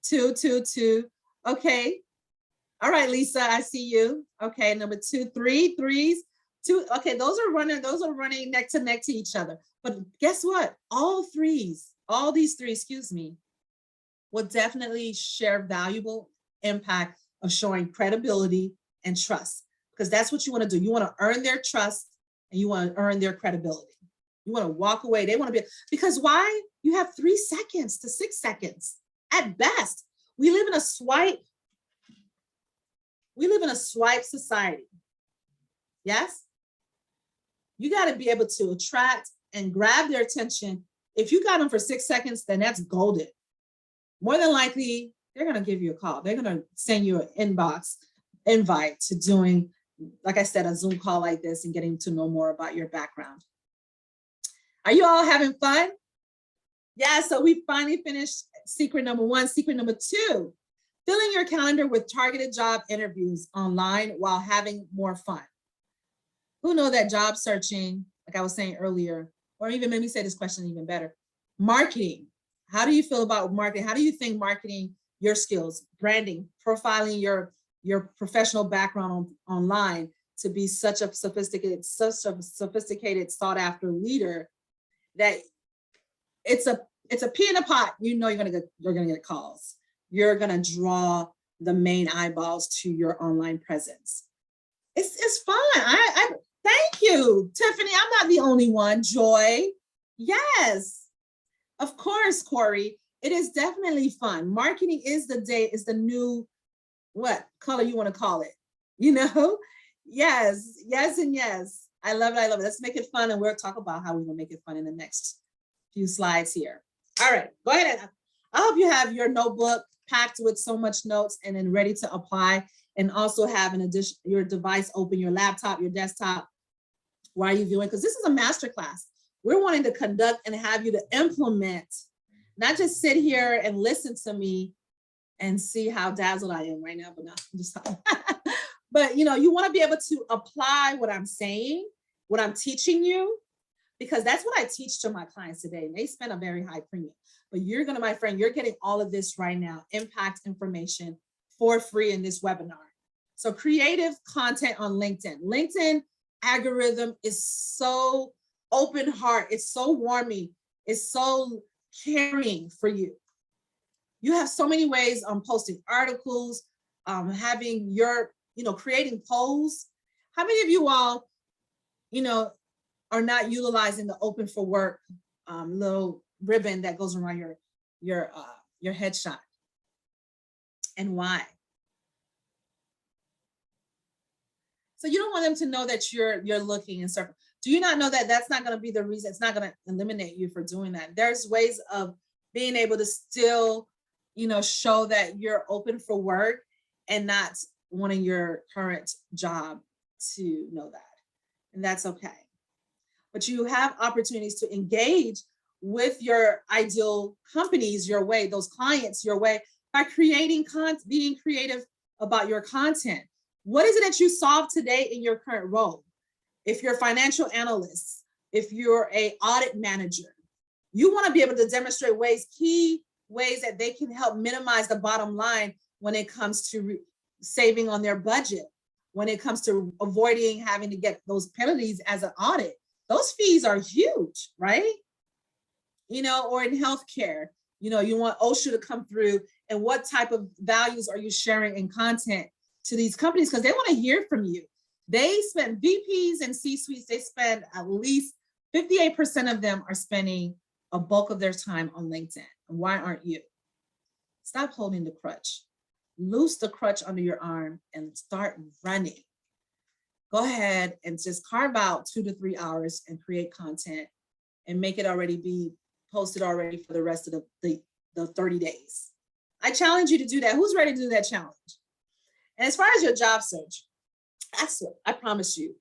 2, 2, 2. Okay. All right, Lisa, I see you. Okay, number 2, 3, 3s. 2. Okay, those are running neck to neck to each other. But guess what? All these 3, excuse me, will definitely share valuable impact of showing credibility and trust, because that's what you want to do. You want to earn their trust and you want to earn their credibility. You want to walk away. They want to be, because why? You have 3 seconds to 6 seconds at best. We live in a swipe society. Yes? You got to be able to attract and grab their attention. If you got them for 6 seconds, then that's golden. More than likely, they're going to give you a call. They're going to send you an inbox invite to doing, like I said, a Zoom call like this and getting to know more about your background. Are you all having fun? Yeah, so we finally finished secret number 1. Secret number 2, filling your calendar with targeted job interviews online while having more fun. Who know that job searching, like I was saying earlier, or even maybe say this question even better, marketing. How do you feel about marketing? How do you think marketing your skills, branding, profiling your professional background online to be such a sophisticated, sought after leader that it's a pea in a pot? You know you're gonna get calls. You're gonna draw the main eyeballs to your online presence. It's fun. I thank you, Tiffany. I'm not the only one. Joy, yes, of course, Corey. It is definitely fun. Marketing is the new, what color you want to call it, you know? Yes, yes, and yes. I love it. I love it. Let's make it fun, and we'll talk about how we will make it fun in the next few slides here. All right, go ahead. I hope you have your notebook packed with so much notes and then ready to apply, and also have your device open, your laptop, your desktop, while you're viewing, because this is a masterclass. We're wanting to conduct and have you to implement, not just sit here and listen to me and see how dazzled I am right now, but no, I'm just but you know, you want to be able to apply what I'm saying, what I'm teaching you, because that's what I teach to my clients today. And they spend a very high premium. But you're gonna, my friend, you're getting all of this right now, impact information for free in this webinar. So creative content on LinkedIn. LinkedIn algorithm is so open heart. It's so warming. It's so caring for you. You have so many ways on posting articles, having your, creating polls. How many of you all, are not utilizing the open for work little ribbon that goes around your headshot? And why? So you don't want them to know that you're looking and surfing. Do you not know that that's not going to be the reason? It's not going to eliminate you for doing that. There's ways of being able to still, show that you're open for work and not wanting your current job to know that. And that's okay. But you have opportunities to engage with your ideal companies your way, those clients your way, by creating being creative about your content. What is it that you solve today in your current role? If you're a financial analyst, if you're an audit manager, you want to be able to demonstrate key ways that they can help minimize the bottom line when it comes to saving on their budget, when it comes to avoiding having to get those penalties as an audit. Those fees are huge, right? Or in healthcare, you want OSHA to come through, and what type of values are you sharing in content to these companies? Because they want to hear from you. They spend, VPs and C-suites, they spend at least 58% of them are spending a bulk of their time on LinkedIn. And why aren't you? Stop holding the crutch. Loose the crutch under your arm and start running. Go ahead and just carve out 2 to 3 hours and create content and make it already be posted already for the rest of the 30 days. I challenge you to do that. Who's ready to do that challenge? And as far as your job search, that's what I promise you.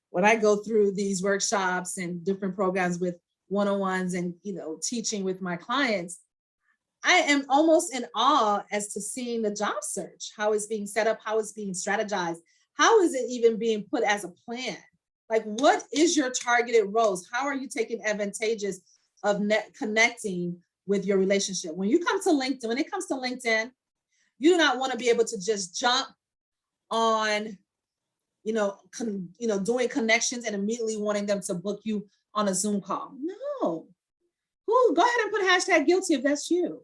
When I go through these workshops and different programs with one-on-ones and teaching with my clients, I am almost in awe as to seeing the job search, how it's being set up, how it's being strategized, How is it even being put as a plan? Like, what is your targeted roles? How are you taking advantages of connecting with your relationship? When you come to LinkedIn, when it comes to LinkedIn, you do not want to be able to just jump on, doing connections and immediately wanting them to book you on a Zoom call. No. Go ahead and put hashtag guilty if that's you.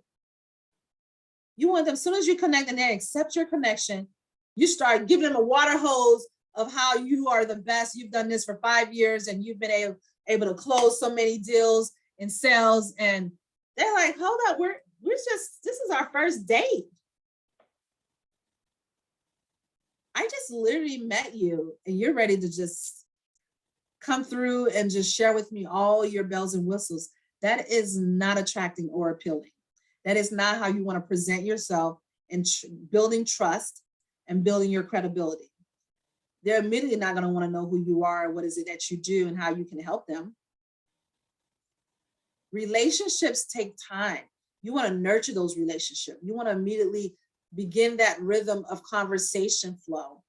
You want them, as soon as you connect and they accept your connection, you start giving them a water hose of how you are the best. You've done this for 5 years and you've been able to close so many deals and sales. And they're like, hold up, this is our first date. I just literally met you and you're ready to just come through and just share with me all your bells and whistles. That is not attracting or appealing. That is not how you want to present yourself and building trust and building your credibility. They're immediately not going to want to know who you are, what is it that you do, and how you can help them. Relationships take time. You want to nurture those relationships. You want to immediately begin that rhythm of conversation flow.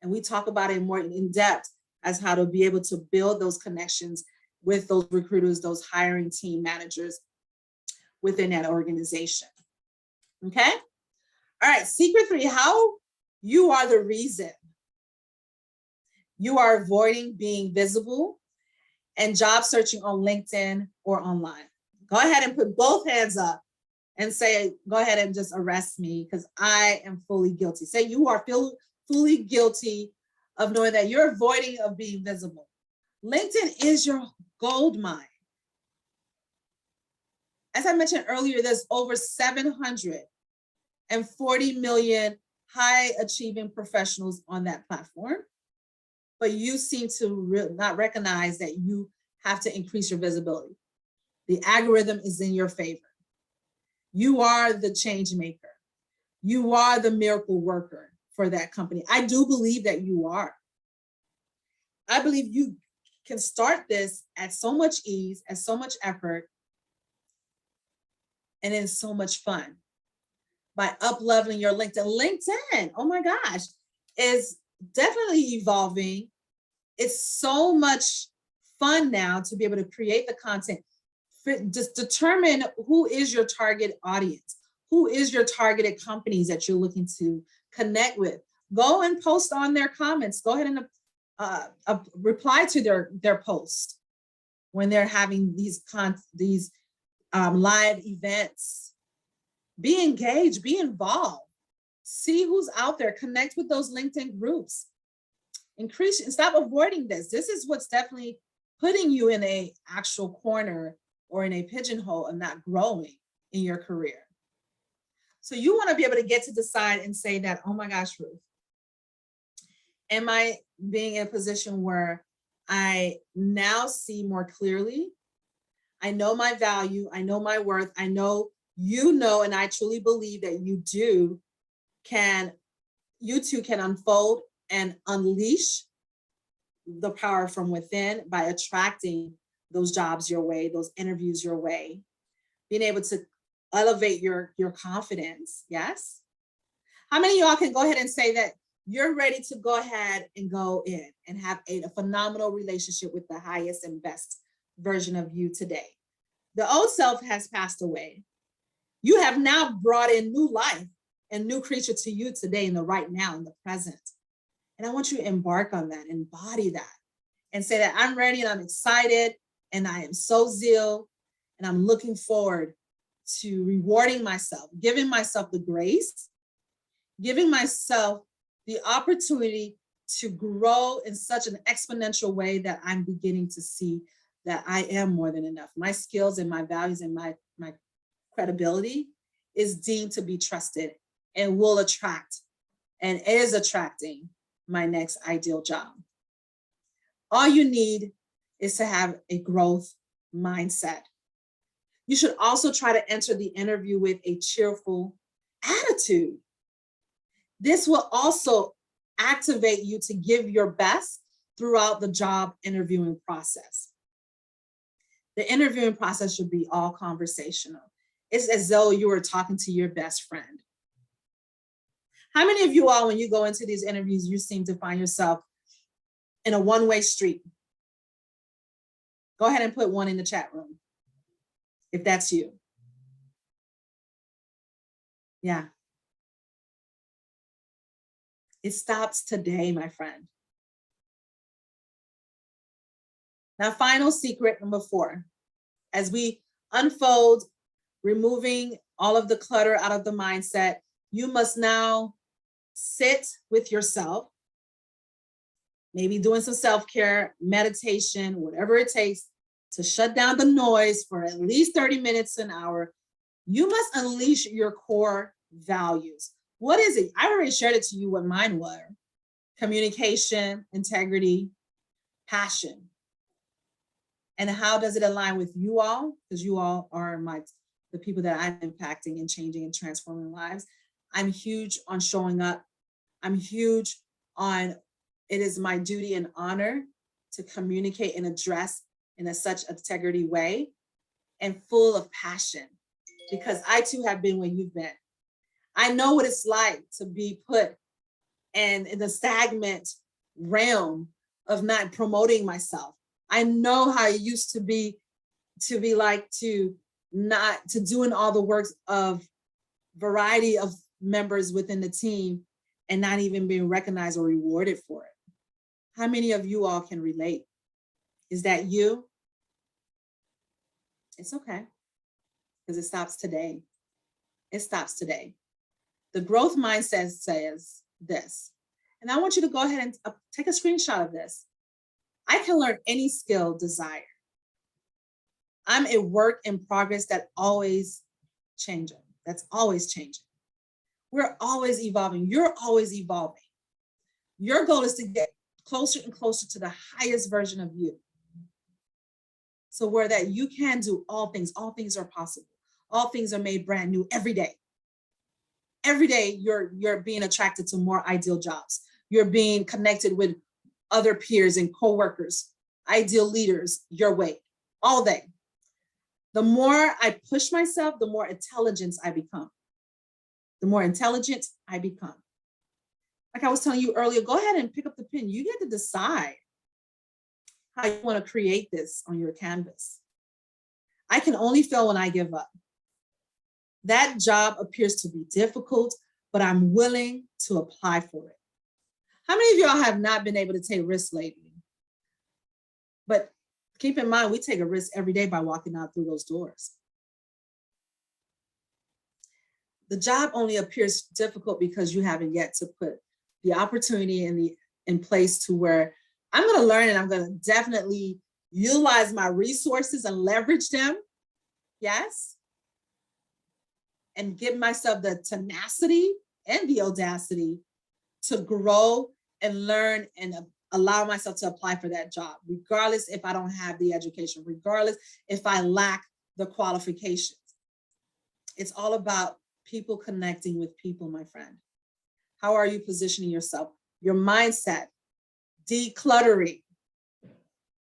And we talk about it more in depth as how to be able to build those connections with those recruiters, those hiring team managers within that organization. Okay? All right, secret 3, how you are the reason you are avoiding being visible and job searching on LinkedIn or online. Go ahead and put both hands up and say, go ahead and just arrest me because I am fully guilty. Say you are fully guilty of knowing that you're avoiding of being visible. LinkedIn is your gold mine. As I mentioned earlier, there's over 740 million high achieving professionals on that platform, but you seem to not recognize that you have to increase your visibility. The algorithm is in your favor. You are the change maker. You are the miracle worker for that company. I do believe that you are. I believe you can start this at so much ease, at so much effort, and in so much fun by up-leveling your LinkedIn. LinkedIn, oh my gosh, is definitely evolving. It's so much fun now to be able to create the content. Just determine who is your target audience, who is your targeted companies that you're looking to connect with. Go and post on their comments. Go ahead and reply to their post when they're having these live events. Be engaged, be involved. See who's out there. Connect with those LinkedIn groups. Increase and stop avoiding this. This is what's definitely putting you in a actual corner or in a pigeonhole and not growing in your career. So you want to be able to get to decide and say that, oh my gosh, Ruth, am I being in a position where I now see more clearly? I know my value, I know my worth, I know you know, and I truly believe that you too can unfold and unleash the power from within by attracting those jobs your way, those interviews your way, being able to elevate your confidence. Yes. How many of y'all can go ahead and say that you're ready to go ahead and go in and have a phenomenal relationship with the highest and best version of you today? The old self has passed away. You have now brought in new life and new creature to you today in the right now, in the present. And I want you to embark on that, embody that, and say that I'm ready and I'm excited and I am so zeal and I'm looking forward to rewarding myself, giving myself the grace, giving myself the opportunity to grow in such an exponential way that I'm beginning to see that I am more than enough. My skills and my values and my credibility is deemed to be trusted and will attract and is attracting my next ideal job. All you need is to have a growth mindset. You should also try to enter the interview with a cheerful attitude. This will also activate you to give your best throughout the job interviewing process. The interviewing process should be all conversational. It's as though you were talking to your best friend. How many of you all, when you go into these interviews, you seem to find yourself in a one-way street? Go ahead and put one in the chat room, if that's you. Yeah. It stops today, my friend. Now, final secret number 4, as we unfold, removing all of the clutter out of the mindset, you must now sit with yourself, maybe doing some self-care, meditation, whatever it takes to shut down the noise for at least 30 minutes, an hour. You must unleash your core values. What is it? I already shared it to you what mine were: communication, integrity, passion. And how does it align with you all? Because you all are the people that I'm impacting and changing and transforming lives. I'm huge on showing up. I'm huge on, it is my duty and honor to communicate and address in such integrity way and full of passion, because I too have been where you've been. I know what it's like to be put in the stagnant realm of not promoting myself. I know how it used to be like to doing all the works of variety of members within the team and not even being recognized or rewarded for it. How many of you all can relate? Is that you? It's okay, because it stops today. It stops today. The growth mindset says this, and I want you to go ahead and take a screenshot of this. I can learn any skill desired. I'm a work in progress that always changing. That's always changing. We're always evolving. You're always evolving. Your goal is to get closer and closer to the highest version of you. So where that you can do all things are possible. All things are made brand new every day. Every day you're being attracted to more ideal jobs. You're being connected with other peers and coworkers, ideal leaders your way, all day. The more I push myself, the more intelligent I become. The more intelligent I become. Like I was telling you earlier, go ahead and pick up the pen. You get to decide how you want to create this on your canvas. I can only fail when I give up. That job appears to be difficult, but I'm willing to apply for it. How many of y'all have not been able to take risks lately? But keep in mind, we take a risk every day by walking out through those doors. The job only appears difficult because you haven't yet to put the opportunity in place to where I'm going to learn, and I'm going to definitely utilize my resources and leverage them. Yes. And give myself the tenacity and the audacity to grow and learn and allow myself to apply for that job, regardless if I don't have the education, regardless if I lack the qualifications. It's all about people connecting with people, my friend. How are you positioning yourself? Your mindset, decluttering,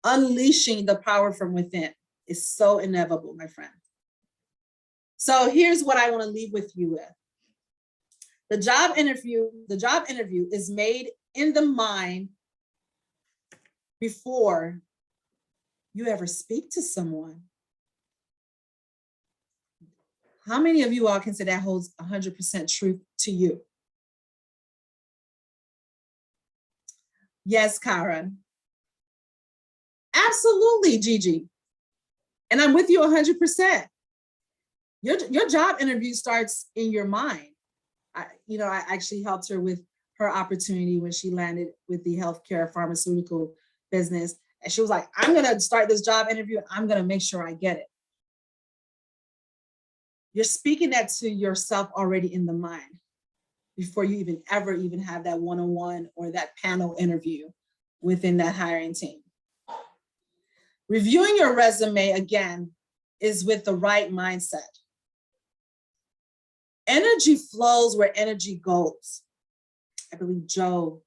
unleashing the power from within is so inevitable, my friend. So here's what I want to leave with you with. The job interview is made in the mind before you ever speak to someone. How many of you all can say that holds 100% truth to you? Yes, Karen. Absolutely, Gigi. And I'm with you 100%. Your job interview starts in your mind. I actually helped her with her opportunity when she landed with the healthcare pharmaceutical business. And she was like, I'm going to start this job interview. And I'm going to make sure I get it. You're speaking that to yourself already in the mind before you even have that one-on-one or that panel interview within that hiring team. Reviewing your resume, again, is with the right mindset. Energy flows where energy goes. I believe Joe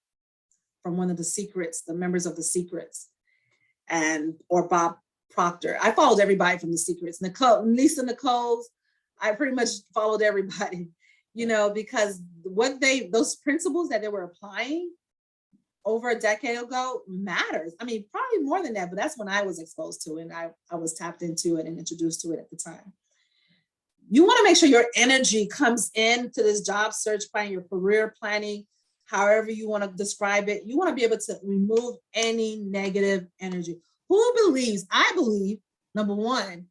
from one of the Secrets, the members of the Secrets, or Bob Proctor. I followed everybody from the Secrets. Lisa Nichols, I pretty much followed everybody. because those principles that they were applying over a decade ago matters. I mean, probably more than that, but that's when I was exposed to it and I was tapped into it and introduced to it at the time. You want to make sure your energy comes into this job search plan, your career planning, however you want to describe it. You want to be able to remove any negative energy. I believe, number one,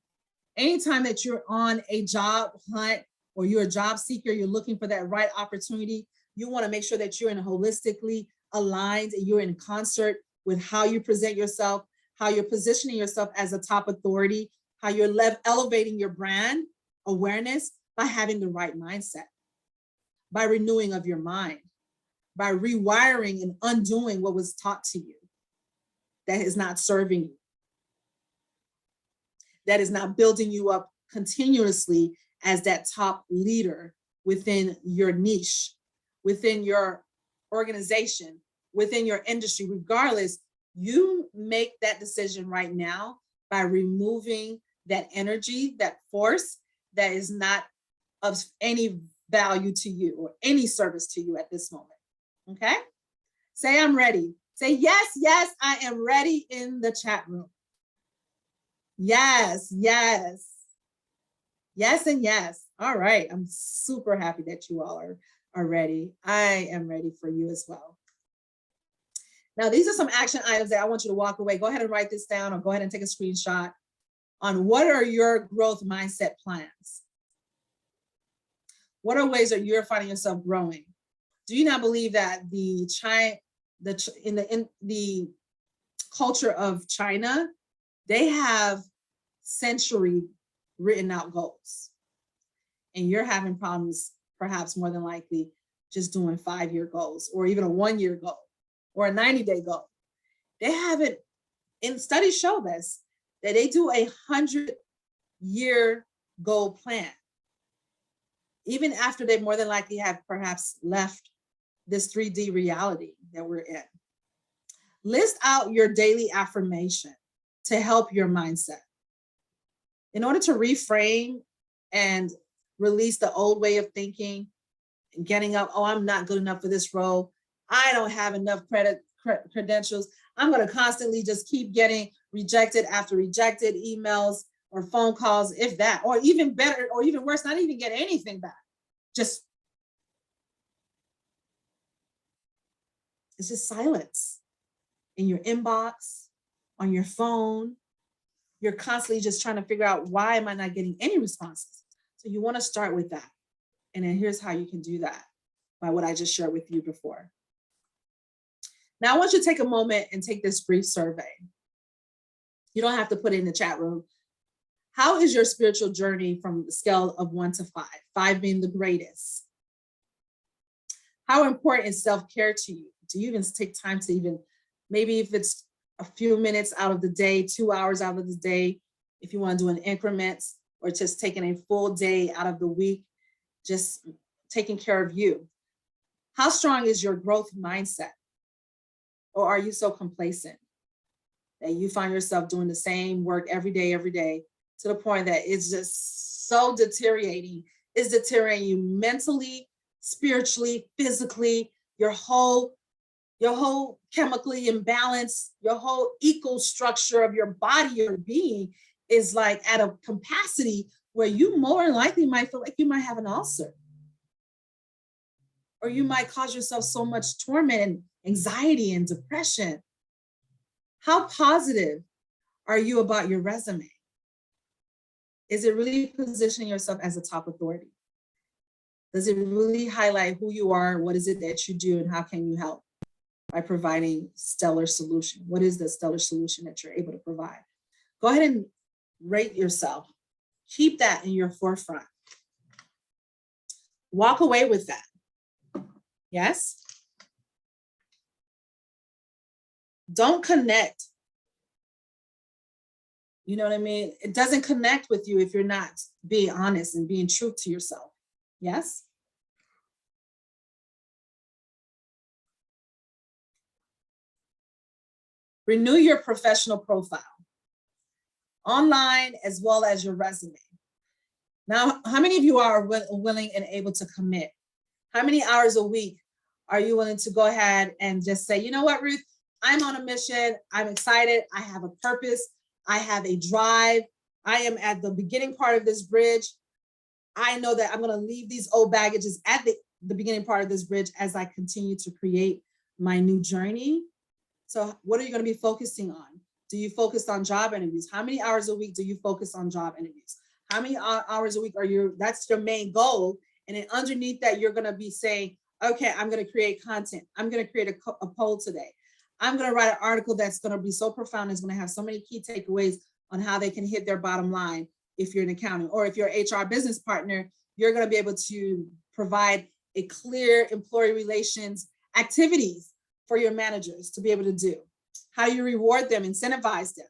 anytime that you're on a job hunt or you're a job seeker, you're looking for that right opportunity, you want to make sure that you're in holistically aligned and you're in concert with how you present yourself, how you're positioning yourself as a top authority, how you're elevating your brand awareness by having the right mindset, by renewing of your mind, by rewiring and undoing what was taught to you that is not serving you, that is not building you up continuously as that top leader within your niche, within your organization, within your industry. Regardless, you make that decision right now by removing that energy, that force that is not of any value to you or any service to you at this moment. Okay? Say, I'm ready. Say, yes, yes, I am ready in the chat room. Yes, yes. Yes and yes. All right. I'm super happy that you all are ready. I am ready for you as well. Now, these are some action items that I want you to walk away. Go ahead and write this down or go ahead and take a screenshot on what are your growth mindset plans? What are ways that you're finding yourself growing? Do you not believe that in the culture of China, they have century written out goals, and you're having problems, perhaps more than likely, just doing 5-year goals or even a 1-year goal or a 90-day goal. They have it, and studies show this, that they do a 100-year goal plan, even after they more than likely have perhaps left this 3D reality that we're in. List out your daily affirmation to help your mindset. In order to reframe and release the old way of thinking and getting up, oh, I'm not good enough for this role. I don't have enough credentials. I'm going to constantly just keep getting rejected after rejected emails or phone calls, if that, or even better, or even worse, not even get anything back. It's just silence in your inbox, on your phone. You're constantly just trying to figure out, why am I not getting any responses? So you want to start with that. And then here's how you can do that, by what I just shared with you before. Now I want you to take a moment and take this brief survey. You don't have to put it in the chat room. How is your spiritual journey from the scale of 1 to 5, 5 being the greatest? How important is self-care to you? Do you even take time to even, maybe if it's a few minutes out of the day, 2 hours out of the day, if you want to do an increments, or just taking a full day out of the week, just taking care of you? How strong is your growth mindset? Or are you so complacent that you find yourself doing the same work every day, to the point that it's just so deteriorating? It's deteriorating you mentally, spiritually, physically, your whole chemically imbalance, your whole eco structure of your body, your being is like at a capacity where you more than likely might feel like you might have an ulcer. Or you might cause yourself so much torment and anxiety and depression. How positive are you about your resume? Is it really positioning yourself as a top authority? Does it really highlight who you are? What is it that you do, and how can you help by providing stellar solution? What is the stellar solution that you're able to provide? Go ahead and rate yourself. Keep that in your forefront. Walk away with that. Yes? Don't connect. You know what I mean? It doesn't connect with you if you're not being honest and being true to yourself. Yes? Renew your professional profile, online as well as your resume. Now, how many of you are willing and able to commit How many hours a week are you willing to go ahead and just say, you know what, Ruth, I'm on a mission. I'm excited. I have a purpose. I have a drive. I am at the beginning part of this bridge. I know that I'm going to leave these old baggages at the beginning part of this bridge as I continue to create my new journey. So what are you going to be focusing on? Do you focus on job interviews? How many hours a week do you focus on job interviews? How many hours a week are you, that's your main goal. And then underneath that, you're going to be saying, okay, I'm going to create content. I'm going to create a poll today. I'm going to write an article that's going to be so profound. It's going to have so many key takeaways on how they can hit their bottom line. If you're an accountant, or if you're an HR business partner, you're going to be able to provide a clear employee relations activities for your managers to be able to do. How do you reward them, incentivize them?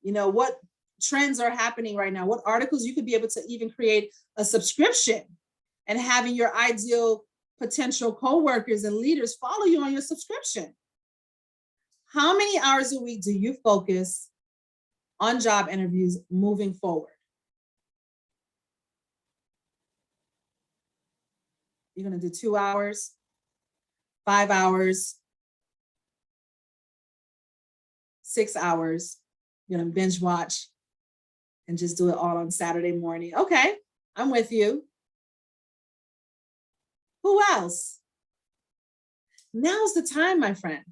You know, what trends are happening right now? What articles you could be able to even create a subscription and having your ideal potential coworkers and leaders follow you on your subscription. How many hours a week do you focus on job interviews moving forward? You're going to do 2 hours, 5 hours, 6 hours. You're going to binge watch and just do it all on Saturday morning. Okay, I'm with you. Who else? Now's the time, my friend.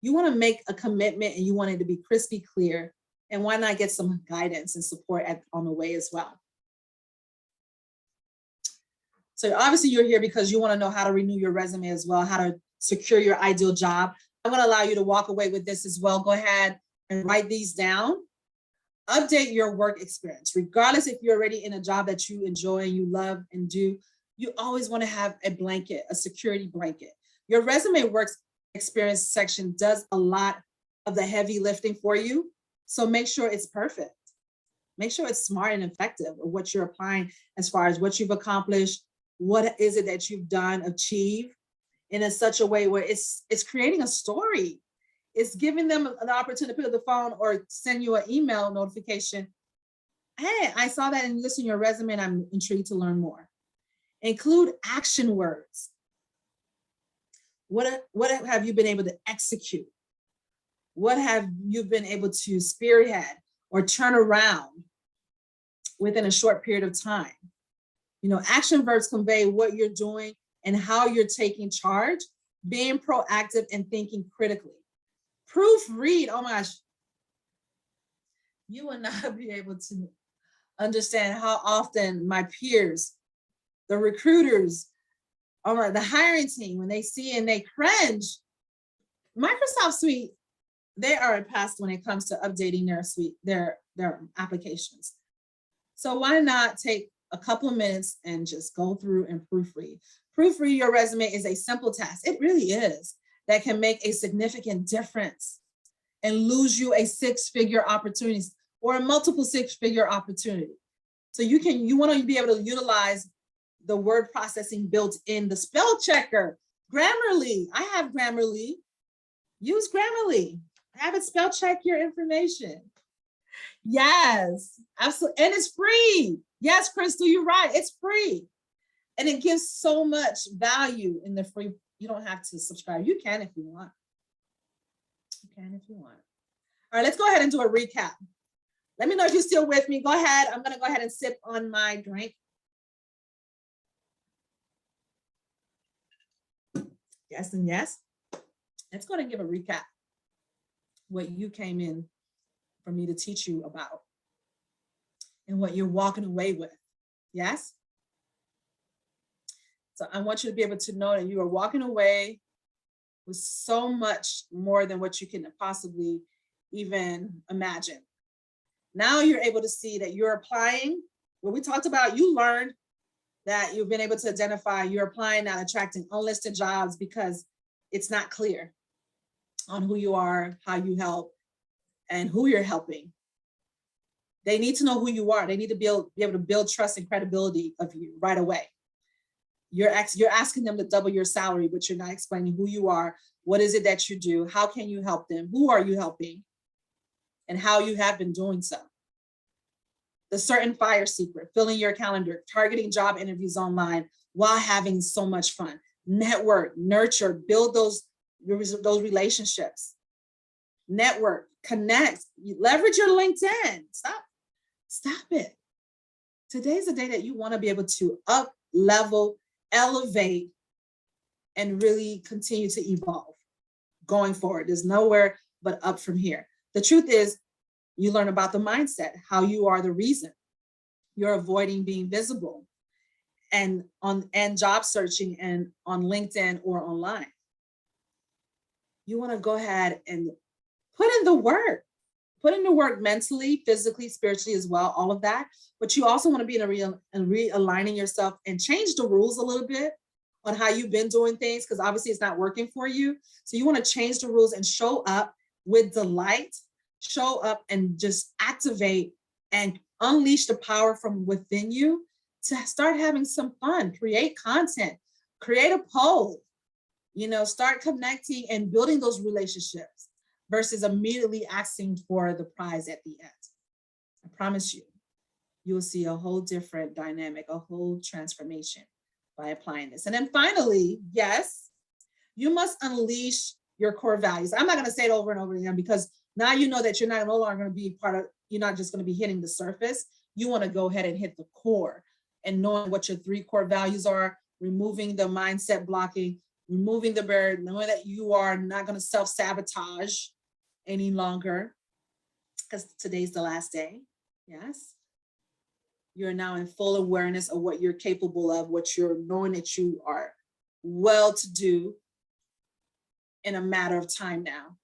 You want to make a commitment and you want it to be crispy clear. And why not get some guidance and support on the way as well? So obviously you're here because you want to know how to renew your resume as well, how to secure your ideal job. I'm going to allow you to walk away with this as well. Go ahead and write these down. Update your work experience. Regardless if you're already in a job that you enjoy and you love and do, you always want to have a blanket, a security blanket. Your resume work experience section does a lot of the heavy lifting for you. So make sure it's perfect. Make sure it's smart and effective of what you're applying as far as what you've accomplished. What is it that you've done, achieve in such a way where it's creating a story. It's giving them an opportunity to pick up the phone or send you an email notification. Hey, I saw that and listen to your resume and I'm intrigued to learn more. Include action words. What have you been able to execute? What have you been able to spearhead or turn around within a short period of time? You know, action verbs convey what you're doing and how you're taking charge, being proactive and thinking critically. Proofread, oh my gosh. You will not be able to understand how often my peers, the recruiters, or the hiring team, when they see and they cringe. Microsoft Suite, they are a past when it comes to updating their suite, their applications. So why not take a couple of minutes and just go through and proofread. Proofread your resume is a simple task. It really is. That can make a significant difference and lose you a six-figure opportunity or a multiple six-figure opportunity. So you want to be able to utilize the word processing built in the spell checker. Grammarly, I have Grammarly. Use Grammarly. Have it spell check your information. Yes, absolutely. And it's free. Yes, Crystal, you're right. It's free. And it gives so much value in the free. You don't have to subscribe. You can if you want. You can if you want. All right, let's go ahead and do a recap. Let me know if you're still with me. Go ahead. I'm going to go ahead and sip on my drink. Yes and yes. Let's go ahead and give a recap. What you came in for me to teach you about and what you're walking away with. Yes? So I want you to be able to know that you are walking away with so much more than what you can possibly even imagine. Now you're able to see that you're applying. What we talked about, you learned that you've been able to identify you're applying and attracting unlisted jobs because it's not clear on who you are, how you help, and who you're helping. They need to know who you are. They need to be able to build trust and credibility of you right away. You're asking them to double your salary, but you're not explaining who you are. What is it that you do? How can you help them? Who are you helping? And how you have been doing so. The certain fire secret, filling your calendar, targeting job interviews online, while having so much fun. Network, nurture, build those relationships. Network, connect, leverage your LinkedIn. Stop it. Today's the day that you want to be able to up level, elevate, and really continue to evolve going forward. There's nowhere but up from here. The truth is, you learn about the mindset, how you are the reason. You're avoiding being visible and job searching and on LinkedIn or online. You want to go ahead and put in the work. Put in the work mentally, physically, spiritually as well, all of that. But you also want to be in realigning yourself and change the rules a little bit on how you've been doing things, because obviously it's not working for you. So you want to change the rules and show up with delight, show up and just activate and unleash the power from within you to start having some fun, create content, create a poll, start connecting and building those relationships versus immediately asking for the prize at the end. I promise you, you will see a whole different dynamic, a whole transformation by applying this. And then finally, yes, you must unleash your core values. I'm not going to say it over and over again, because now you know that you're no longer going to be you're not just going to be hitting the surface. You want to go ahead and hit the core, and knowing what your 3 core values are, removing the mindset blocking, removing the barrier, knowing that you are not going to self-sabotage any longer, because today's the last day. Yes. You're now in full awareness of what you're capable of, what you're knowing that you are well to do in a matter of time now,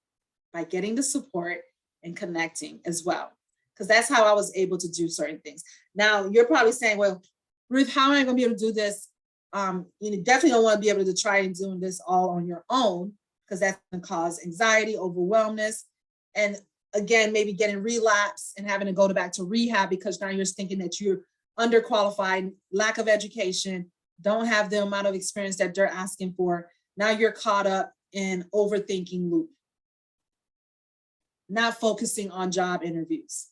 by getting the support and connecting as well. Because that's how I was able to do certain things. Now you're probably saying, well, Ruth, how am I going to be able to do this? You definitely don't want to be able to try and doing this all on your own, because that's going to cause anxiety, overwhelmness, and again, maybe getting relapse and having to go back to rehab, because now you're thinking that you're underqualified, lack of education, don't have the amount of experience that they're asking for. Now you're caught up in overthinking loop, not focusing on job interviews.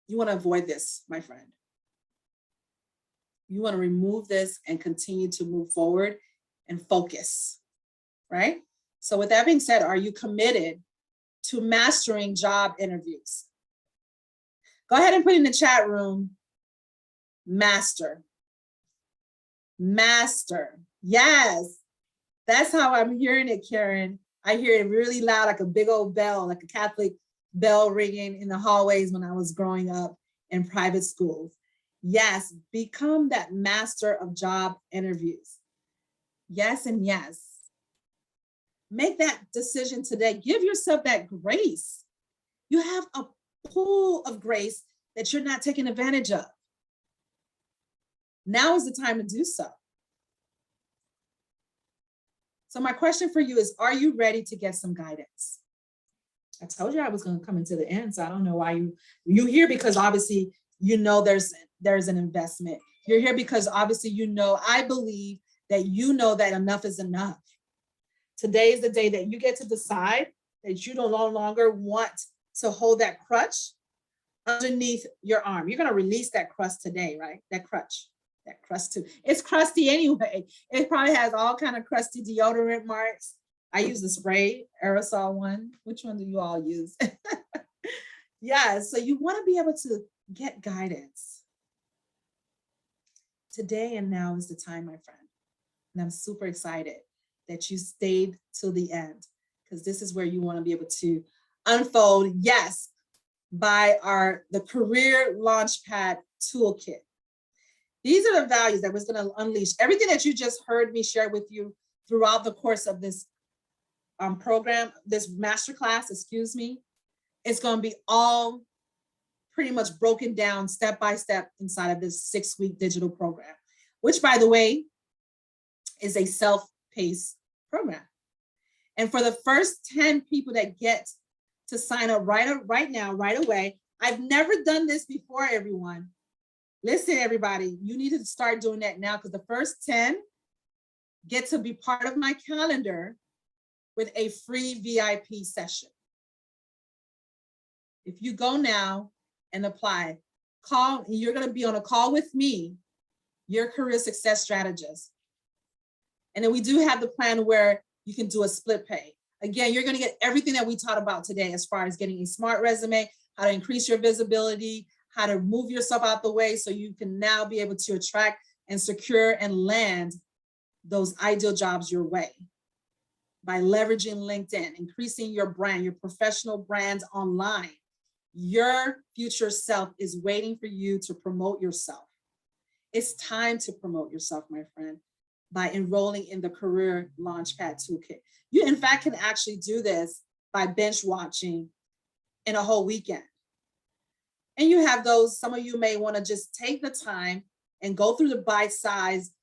You want to avoid this, my friend. You want to remove this and continue to move forward and focus, right? So with that being said, are you committed to mastering job interviews? Go ahead and put in the chat room, master. Master. Yes, that's how I'm hearing it, Karen. I hear it really loud, like a big old bell, like a Catholic bell ringing in the hallways when I was growing up in private schools. Yes, become that master of job interviews. Yes and yes. Make that decision today. Give yourself that grace. You have a pool of grace that you're not taking advantage of. Now is the time to do so. So my question for you is, are you ready to get some guidance? I told you I was going to come into the end, so I don't know why you're here, because obviously you know there's an investment. You're here because obviously I believe that you know that enough is enough. Today is the day that you get to decide that you no longer want to hold that crutch underneath your arm. You're going to release that crutch today, right? That crutch too. It's crusty anyway. It probably has all kind of crusty deodorant marks. I use the spray aerosol one. Which one do you all use? Yeah, so you want to be able to get guidance. Today and now is the time, my friend. And I'm super excited that you stayed till the end, because this is where you want to be able to unfold, yes, by the Career Launchpad Toolkit. These are the values that was going to unleash everything that you just heard me share with you throughout the course of this program, this masterclass, excuse me. It's going to be all pretty much broken down step by step inside of this 6-week digital program, which, by the way, is a self-paced program. And for the first 10 people that get to sign up right now, right away, I've never done this before, everyone. Listen, everybody, you need to start doing that now, because the first 10 get to be part of my calendar with a free VIP session. If you go now and apply, You're going to be on a call with me, your career success strategist. And then we do have the plan where you can do a split pay. Again, you're going to get everything that we taught about today as far as getting a smart resume, how to increase your visibility, how to move yourself out the way so you can now be able to attract and secure and land those ideal jobs your way by leveraging LinkedIn, increasing your brand, your professional brand online. Your future self is waiting for you to promote yourself. It's time to promote yourself, my friend, by enrolling in the Career Launchpad Toolkit. You, in fact, can actually do this by binge watching in a whole weekend. And you have those, some of you may want to just take the time and go through the bite-sized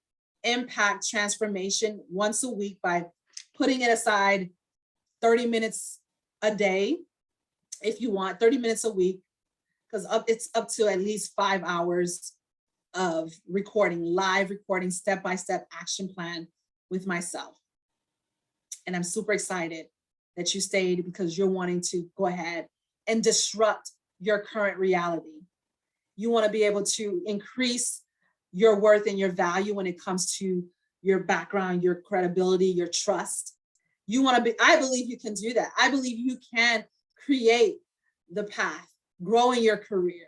impact transformation once a week by putting it aside 30 minutes a day, if you want, 30 minutes a week, because it's up to at least 5 hours of recording, live recording, step-by-step action plan with myself. And I'm super excited that you stayed because you're wanting to go ahead and disrupt your current reality. You want to be able to increase your worth and your value when it comes to your background, your credibility, your trust. You want to be, I believe you can do that. I believe you can create the path, grow in your career,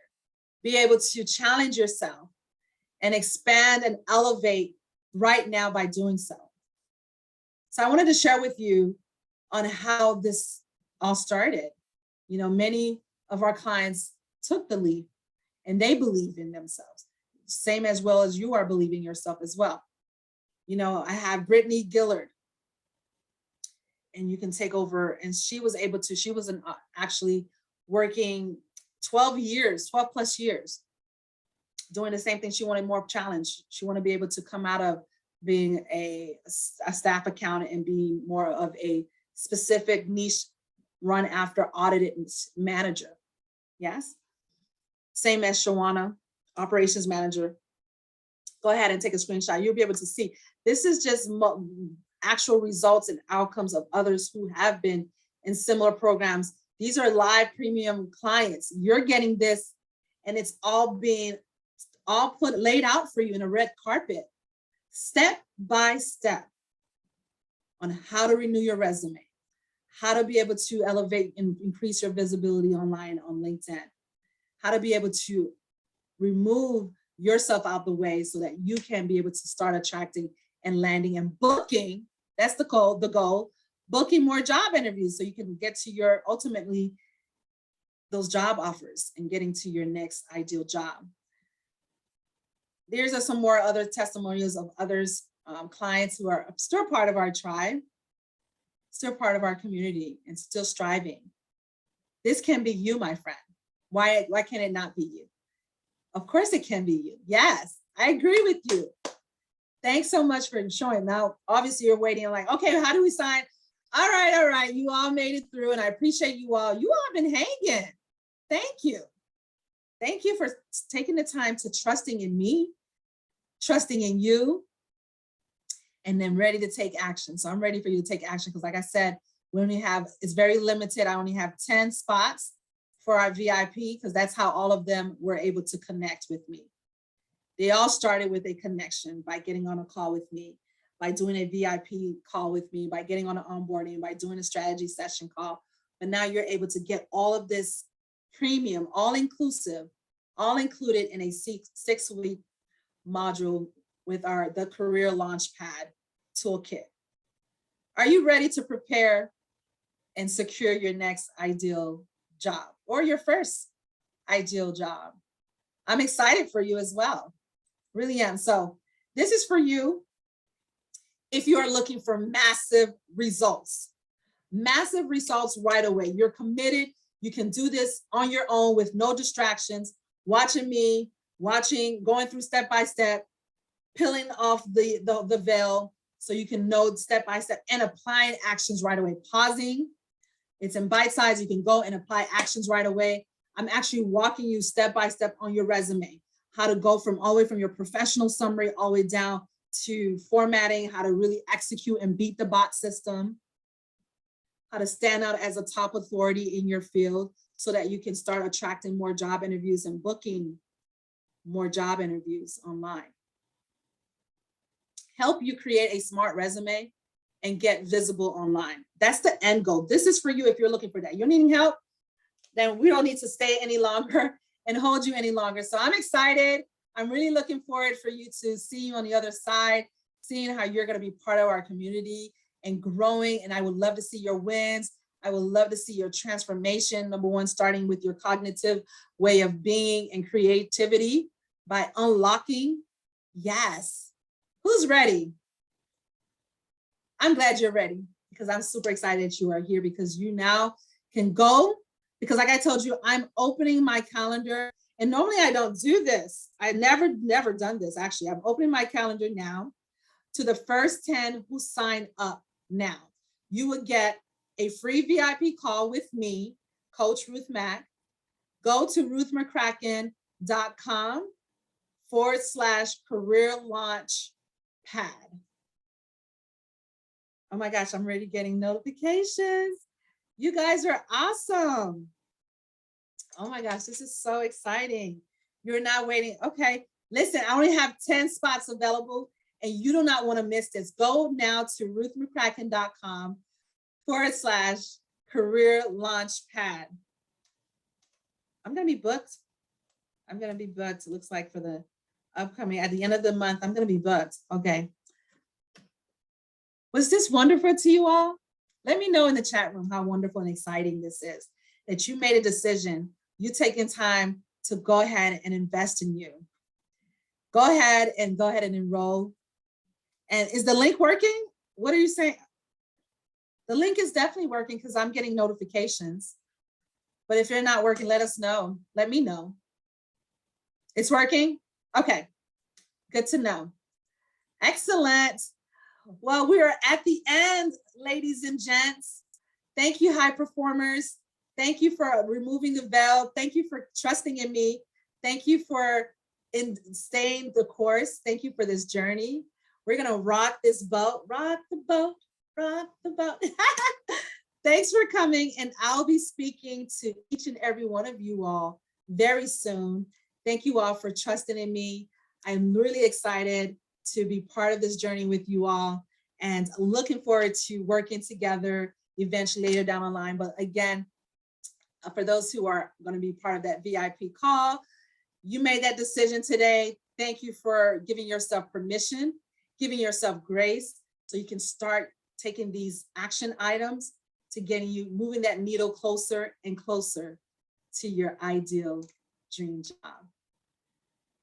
be able to challenge yourself and expand and elevate right now by doing so. So I wanted to share with you on how this all started. You know, many of our clients took the leap and they believe in themselves, same as well as you are believing yourself as well. You know, I have Brittany Gillard, and you can take over, and she was able to, she was actually working 12 plus years, doing the same thing. She wanted more challenge. She wanted to be able to come out of being a staff accountant and being more of a specific niche run after audited manager. Yes. Same as Shawana, operations manager. Go ahead and take a screenshot. You'll be able to see. This is just actual results and outcomes of others who have been in similar programs. These are live premium clients. You're getting this, and it's all being laid out for you in a red carpet, step by step, on how to renew your resume, how to be able to elevate and increase your visibility online on LinkedIn, how to be able to remove yourself out the way so that you can be able to start attracting and landing and booking. That's the goal, booking more job interviews so you can get to your, ultimately, those job offers and getting to your next ideal job. There's some more other testimonials of others, clients who are still part of our tribe, still part of our community, and still striving. This can be you, my friend. Why can it not be you? Of course it can be you. Yes, I agree with you. Thanks so much for showing. Now, obviously you're waiting like, okay, how do we sign? All right. You all made it through, and I appreciate you all. You all have been hanging. Thank you. Thank you for taking the time to trusting in me, trusting in you, and then ready to take action. So I'm ready for you to take action because, like I said, we only have, it's very limited. I only have 10 spots for our VIP because that's how all of them were able to connect with me. They all started with a connection by getting on a call with me, by doing a VIP call with me, by getting on an onboarding, by doing a strategy session call. But now you're able to get all of this premium, all inclusive, all included in a 6-week module with the Career Launchpad Toolkit. Are you ready to prepare and secure your next ideal job or your first ideal job? I'm excited for you as well. Really am. So this is for you if you are looking for massive results right away. You're committed. You can do this on your own with no distractions, watching me, going through step by step, peeling off the veil so you can know step by step and applying actions right away. Pausing. It's in bite size. You can go and apply actions right away. I'm actually walking you step by step on your resume, how to go from all the way from your professional summary all the way down to formatting, how to really execute and beat the bot system, how to stand out as a top authority in your field so that you can start attracting more job interviews and booking more job interviews online. Help you create a smart resume and get visible online. That's the end goal. This is for you if you're looking for that. You're needing help, then we don't need to stay any longer and hold you any longer. So I'm excited. I'm really looking forward for you to see you on the other side, seeing how you're going to be part of our community and growing. And I would love to see your wins. I would love to see your transformation. Number one, starting with your cognitive way of being and creativity by unlocking. Yes. Who's ready? I'm glad you're ready because I'm super excited that you are here because you now can go. Because like I told you, I'm opening my calendar. And normally I don't do this. I never done this. Actually, I'm opening my calendar now to the first 10 who sign up now. You would get a free VIP call with me, Coach Ruth Mack. Go to ruthmccracken.com/career launch pad. Oh my gosh, I'm already getting notifications. You guys are awesome. Oh my gosh, this is so exciting. You're not waiting. Okay, listen, I only have 10 spots available and you do not want to miss this. Go now to ruthmccracken.com/career launch pad. I'm going to be booked. It looks like for the upcoming, at the end of the month, I'm going to be booked. Okay. Was this wonderful to you all? Let me know in the chat room how wonderful and exciting this is, that you made a decision, you taking time to go ahead and invest in you. Go ahead and enroll. And is the link working? What are you saying? The link is definitely working because I'm getting notifications. But if you're not working, let us know. Let me know. It's working? Okay, good to know. Excellent. Well, we are at the end, ladies and gents. Thank you, high performers. Thank you for removing the veil. Thank you for trusting in me. Thank you for staying the course. Thank you for this journey. We're gonna rock this boat, rock the boat, rock the boat. Thanks for coming, and I'll be speaking to each and every one of you all very soon. Thank you all for trusting in me. I'm really excited to be part of this journey with you all and looking forward to working together eventually later down the line. But again, for those who are going to be part of that VIP call, you made that decision today. Thank you for giving yourself permission, giving yourself grace so you can start taking these action items to getting you moving that needle closer and closer to your ideal dream job.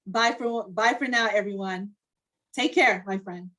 Bye for now, everyone. Take care, my friend.